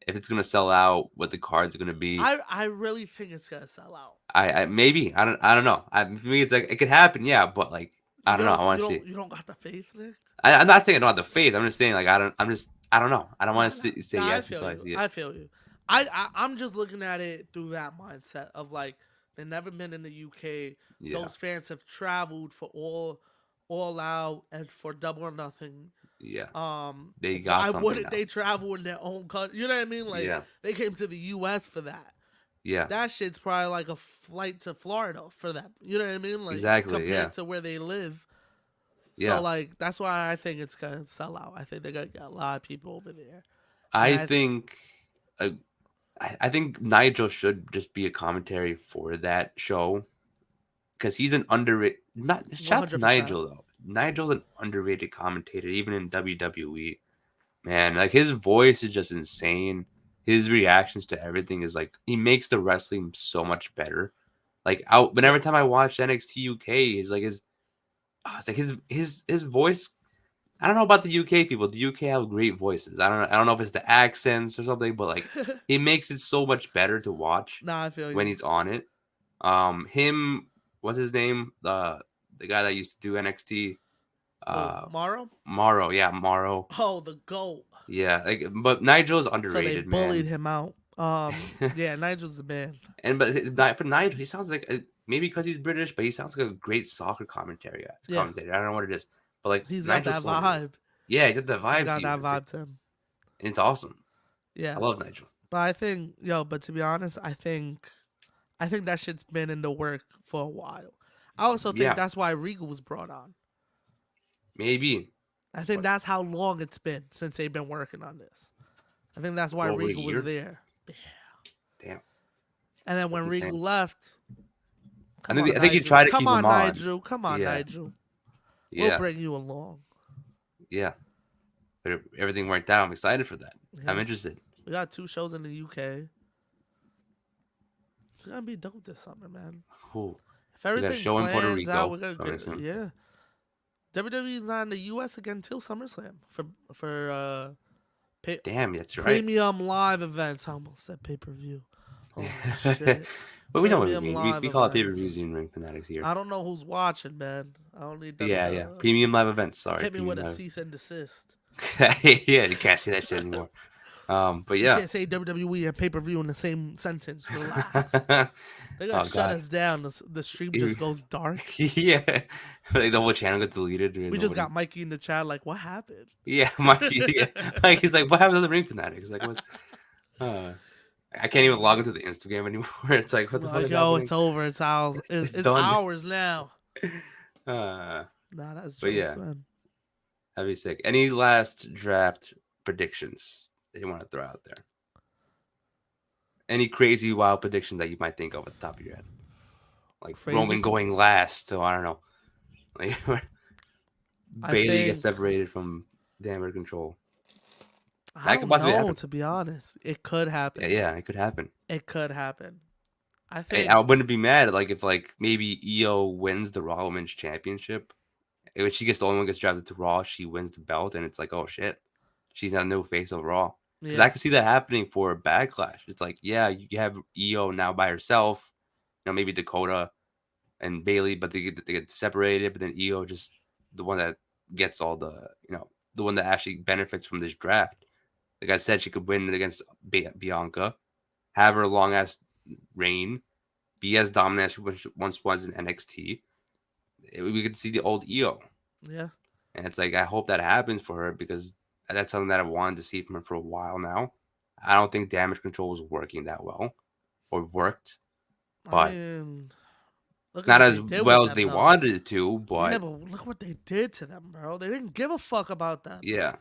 if it's gonna sell out, what the cards are gonna be. I really think it's gonna sell out. I maybe I don't know. For me, it's like it could happen, yeah, but like I don't know. I want to see. You don't got the faith, Nick? I'm not saying I don't have the faith. I'm just saying like I don't. I don't know. I don't want Nah, to say nah, I yes feel until I you. see it. I feel you. I'm just looking at it through that mindset of like, they've never been in the UK. Yeah, Those fans have traveled for all out and for Double or Nothing. yeah. They got Why something wouldn't now. they travel in their own country? You know what I mean? Like, Yeah, they came to the U.S. for that. yeah. That shit's probably like a flight to Florida for them. You know what I mean? Like, Exactly. compared Yeah, to where they live. So yeah. like, that's why I think it's gonna sell out. I think they're gonna get a lot of people over there. And I think. Uh, I think Nigel should just be a commentary for that show because he's an underrated. Not shout out to 100%. Nigel though. Nigel's an underrated commentator even in WWE. Man, like his voice is just insane. His reactions to everything is like he makes the wrestling so much better. Like out whenever Yeah. time I watch NXT UK, it's like his voice. I don't know about the UK people. The UK have great voices. I don't know if it's the accents or something, but like it makes it so much better to watch Nah, I feel when you. he's on it. Him, what's his name? The guy that used to do NXT. Oh, Uh, Morrow? Morrow. Yeah, Morrow. Oh, the GOAT. Yeah, like but Nigel's So they underrated, bullied man. him out. Yeah, Nigel's the man. And for Nigel, he sounds like maybe because he's British, but he sounds like a great soccer commentary. Yeah, Commentator. I don't know what it is, but like he's got Nigel's that so underrated. vibe. Yeah, he's got the He's vibe to got you. that vibe to him. It's awesome. I Yeah, love Nigel. but I think, but to be honest, I think that shit's been in the work for a while. I also think Yeah, that's why Regal was brought on. maybe, I think but that's how long it's been since they've been working on this. I think that's why for over a Regal was year. there. Damn, And then that's when insane. Regal left, I think he tried to keep Come him on, on. Nigel. Come on, Yeah, Nigel. We'll yeah, bring you along. yeah. But everything worked out. I'm excited for that. I'm Yeah. interested. We got 2 shows in the UK. It's gonna be dope this summer, man. Ooh, If we got a everything show in Puerto plans out, Rico we're gonna coming get soon. yeah. WWE's not in the US again till SummerSlam for Damn, that's right. premium live events. I almost said pay per view. Holy shit! But we know what we Premium mean. live We call it pay per views events. in Ring Fanatics here. I don't know who's watching, man. I don't need them Yeah, yeah. to Premium live events. Sorry, hit me with premium a live. cease and desist. Yeah, you can't say that shit anymore. But You yeah. can't say WWE and pay per view in the same sentence. Relax. They're gonna Oh shut god. us down. The stream just goes dark. Yeah. Like the whole channel gets deleted. We just got Mikey in the chat. Like, what happened? Yeah, Mikey. Yeah. Mikey's like, what happened to the Ring Fanatics? Like, what? Uh, I can't even log into the Instagram anymore. It's like, what the fuck Like, is yo, happening? it's over. It's ours. It's It's done. ours now. Uh, Nah, that's but jokes, yeah, man. that'd be sick. Any last draft predictions that you want to throw out there? Any crazy wild predictions that you might think of at the top of your head? Like Crazy Roman going last, so I don't know. Like I Bailey gets think separated from Damage Control. I That could don't possibly know. happen. To be honest, it could happen. Yeah, it could happen. It could happen. I I think. wouldn't be mad like if like maybe Io wins the Raw Women's Championship. If she gets the only one gets drafted to Raw, she wins the belt, and it's like, oh shit, she's not no face of Raw. Because I Yeah, could see that happening for Backlash. It's like, yeah, you have Io now by herself. Maybe Dakota and Bailey, but they get separated. But then Io just the one that gets all the the one that actually benefits from this draft. Like I said, she could win against Bianca, have her long ass reign, be as dominant as she once was in NXT. We could see the old Io, yeah. and it's like I hope that happens for her because that's something that I wanted to see from her for a while now. I don't think Damage Control was working that well or worked, I but mean, look at not what as they did with well as them, they though. wanted it to. Yeah, But but look what they did to them, bro. They didn't give a fuck about them. yeah,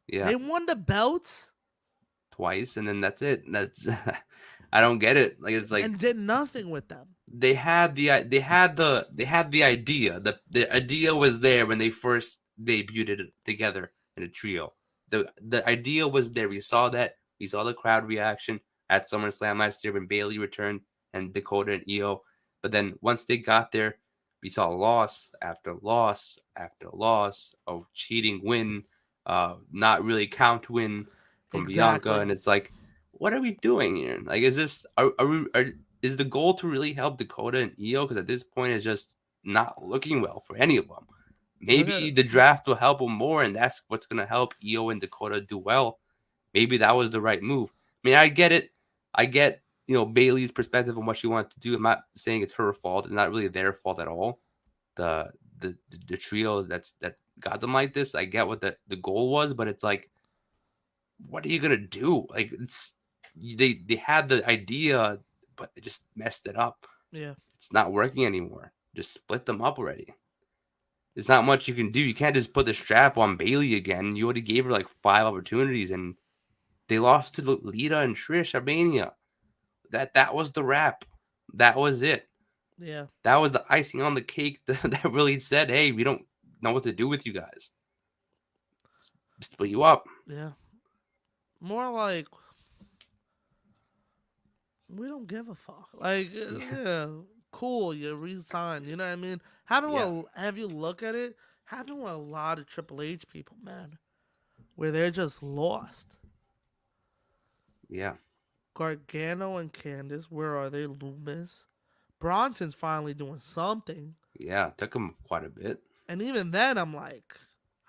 yeah, They won the belts twice, and then that's it. That's I don't get it. Like it's like and did nothing with them. they had the idea. The idea was there when they first debuted it together in a trio. The idea was there. We saw that. We saw the crowd reaction at SummerSlam last year when Bailey returned and Dakota and Io. But then once they got there, we saw loss after loss after loss of cheating win, not really count win from Bianca, Exactly. and it's like, what are we doing here? Like, is this is the goal to really help Dakota and Io? Because at this point, it's just not looking well for any of them. Look Maybe at the draft will help them more, and that's what's going to help Io and Dakota do well. Maybe that was the right move. I mean, I get it. I get Bailey's perspective on what she wanted to do. I'm not saying it's her fault. It's not really their fault at all. The the trio that got them like this. I get what the goal was, but it's like, what are you gonna do? Like they had the idea, but they just messed it up. yeah. It's not working anymore. Just split them up already. There's not much you can do. You can't just put the strap on Bailey again. You already gave her like 5 opportunities, and they lost to Lita and Trish Armenia. That was the wrap. That was it. Yeah. That was the icing on the cake that really said, "Hey, we don't know what to do with you guys." split you up. Yeah. More like we don't give a fuck. Like, Yeah, yeah, cool, you resign. You know what I mean? Happened yeah, with, have you look at it? Happened with a lot of Triple H people, man, where they're just lost. yeah, Gargano and Candice, where are they? Loomis. Bronson's finally doing something. yeah. Took him quite a bit. And even then, I'm like,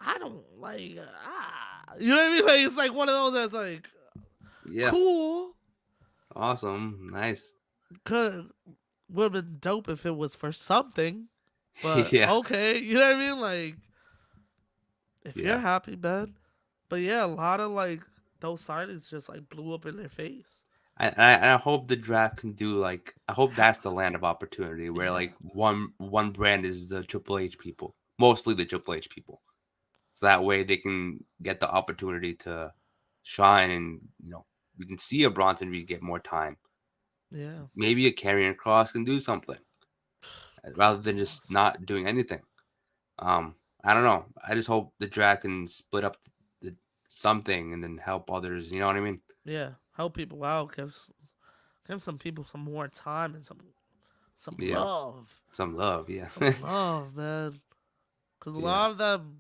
I don't like, you know what I mean? Like, it's like one of those that's like, Yeah, cool. awesome, nice. Could would have been dope if it was for something, but Yeah, okay, you know what I mean? Like, if you're yeah. happy, man. But yeah, a lot of like those signings just like blew up in their face. I hope the draft can do like I hope Ha- that's the land of opportunity where yeah, like one brand is the Triple H people, mostly the Triple H people, so that way they can get the opportunity to shine and we can see a Bronson Reed get more time. yeah. Maybe a Karrion Cross can do something rather than just Cross. not doing anything. I don't know. I just hope the draft can split up the something and then help others. You know what I mean? Yeah, help people out. Give some people some more time and some Yeah, love, some love. Yeah, some love, man. Because a yeah. lot of them,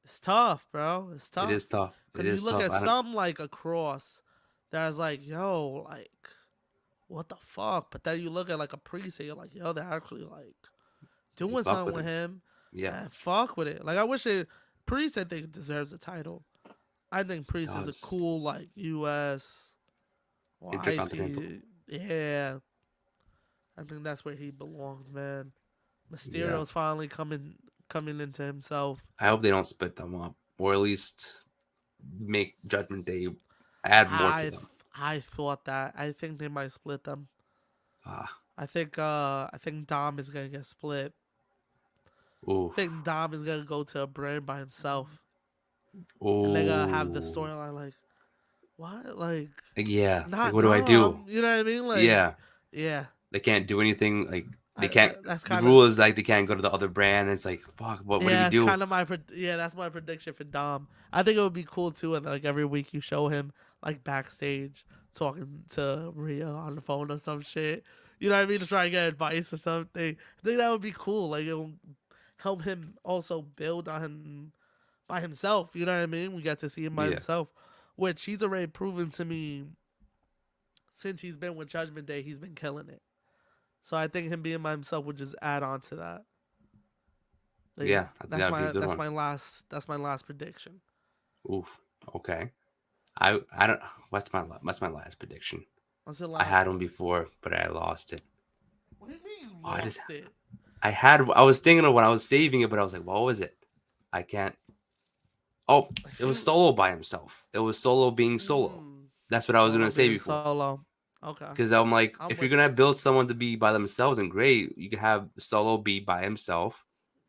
it's tough, bro. It's It tough. is tough. It Because you is look tough. at I don't. some like across, that's like, yo, like what the fuck? But then you look at like a priest and you're like, yo, they're actually like You doing fuck something with with him. him Yeah, and fuck with it. Like I wish it Priest I think deserves a title. I think it Priest is a does. cool like US or Intercontinental. IC. Yeah. I think that's where he belongs, man. Yeah. Mysterio's finally coming into himself. I hope they don't split them up, or at least make Judgment Day add more to I them. I thought that. I think they might split them. Ah, I think Dom is gonna get split. ooh, I think Dom is gonna go to a brand by himself. And they're gonna have the ooh. storyline like what? Like Yeah. Like, not what do I do? Dom. You know what I mean? Like Yeah. yeah. They can't do anything. Like, they can't. That's The kind of rule is like they can't go to the other brand. It's like, fuck. What do we yeah. It's do? kind of my yeah. That's my prediction for Dom. I think it would be cool too. And like every week you show him like backstage talking to Rhea on the phone or some shit. You know what I mean? To try and get advice or something. I think that would be cool. Like it'll help him also build on him by himself. You know what I mean? We got to see him by Yeah. himself, which he's already proven to me since he's been with Judgment Day. He's been killing it. So I think him being by himself would just add on to that. But yeah, Yeah. I think that would be a good one. that's my last prediction. Oof. Okay. I don't. What's my last prediction? What's your I last had one one? before, but I lost it. What do you mean you Oh, I just lost it? I was thinking of when I was saving it, but I was like, what was it? I can't. Oh, If it was you Solo by himself. It was Solo being Solo. That's what I was Solo gonna say being before. solo. Okay, Because I'm like, I'm if you're with gonna that. build someone to be by themselves, and great, you can have Solo be by himself.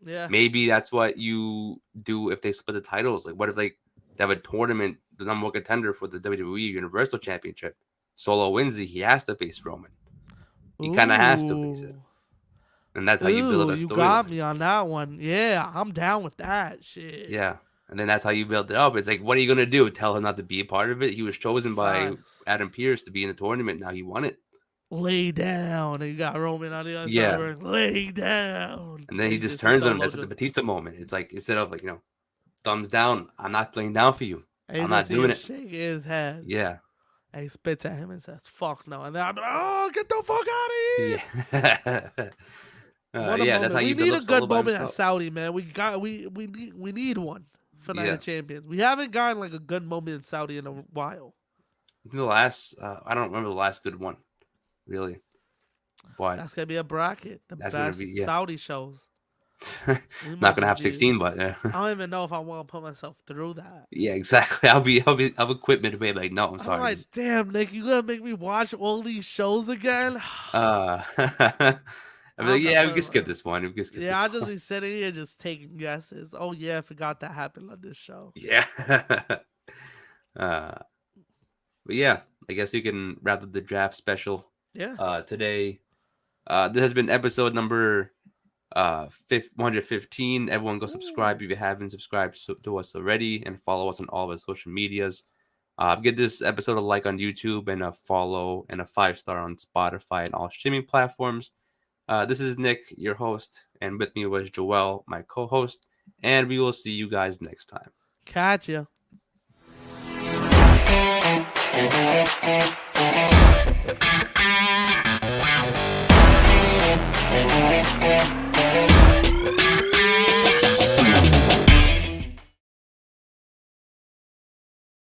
Yeah. Maybe that's what you do if they split the titles. Like, what if they have a tournament, the number one contender for the WWE Universal Championship? Solo wins it. He has to face Roman. He kind of has to face it, Ooh. and that's how you build Ooh, a you got storyline. me on that one. Yeah, I'm down with that shit. Yeah. And then that's how you build it up. It's like, what are you gonna do? Tell him not to be a part of it? He was chosen by Facts. Adam Pierce to be in the tournament. Now he won it. Lay down. And you got Roman on the other side of Yeah. the ring. Lay down. And then And he you just just see turns on him. Solo That's at the just Batista moment. It's like instead of like, thumbs down, I'm not playing down for you. and you I'm just not see doing him it. shaking his head. Yeah. And he spits at him and says, fuck no. And then I'm like, oh, get the fuck out of here. Yeah. What a Yeah, that's how moment. We you build need a up Solo good by moment at himself. Saudi, man. We need one for Night Yeah. of Champions. We haven't gotten like a good moment in Saudi in a while. I think the last I don't remember the last good one, really. But That's gonna be a bracket. The that's gonna best be yeah. Saudi shows. We Not might gonna just have be 16, but I don't even know if I want to put myself through that. yeah, exactly. I'll quit midway. Like, no, I'm I'm sorry. like, damn, Nick, you gonna make me watch all these shows again? I'll be like, I'm not yeah, we can putting. skip this one. We can skip Yeah, this I'll just one. be sitting here just taking guesses. Oh yeah, I forgot that happened on this show. Yeah. uh, but yeah, I guess we can wrap up the draft special. Yeah. Today. This has been episode number 115. Everyone go subscribe Ooh. if you haven't subscribed to us already, and follow us on all of our social medias. Give this episode a like on YouTube and a follow and a 5-star on Spotify and all streaming platforms. This is Nick, your host, and with me was Joel, my co-host, and we will see you guys next time. Catch ya.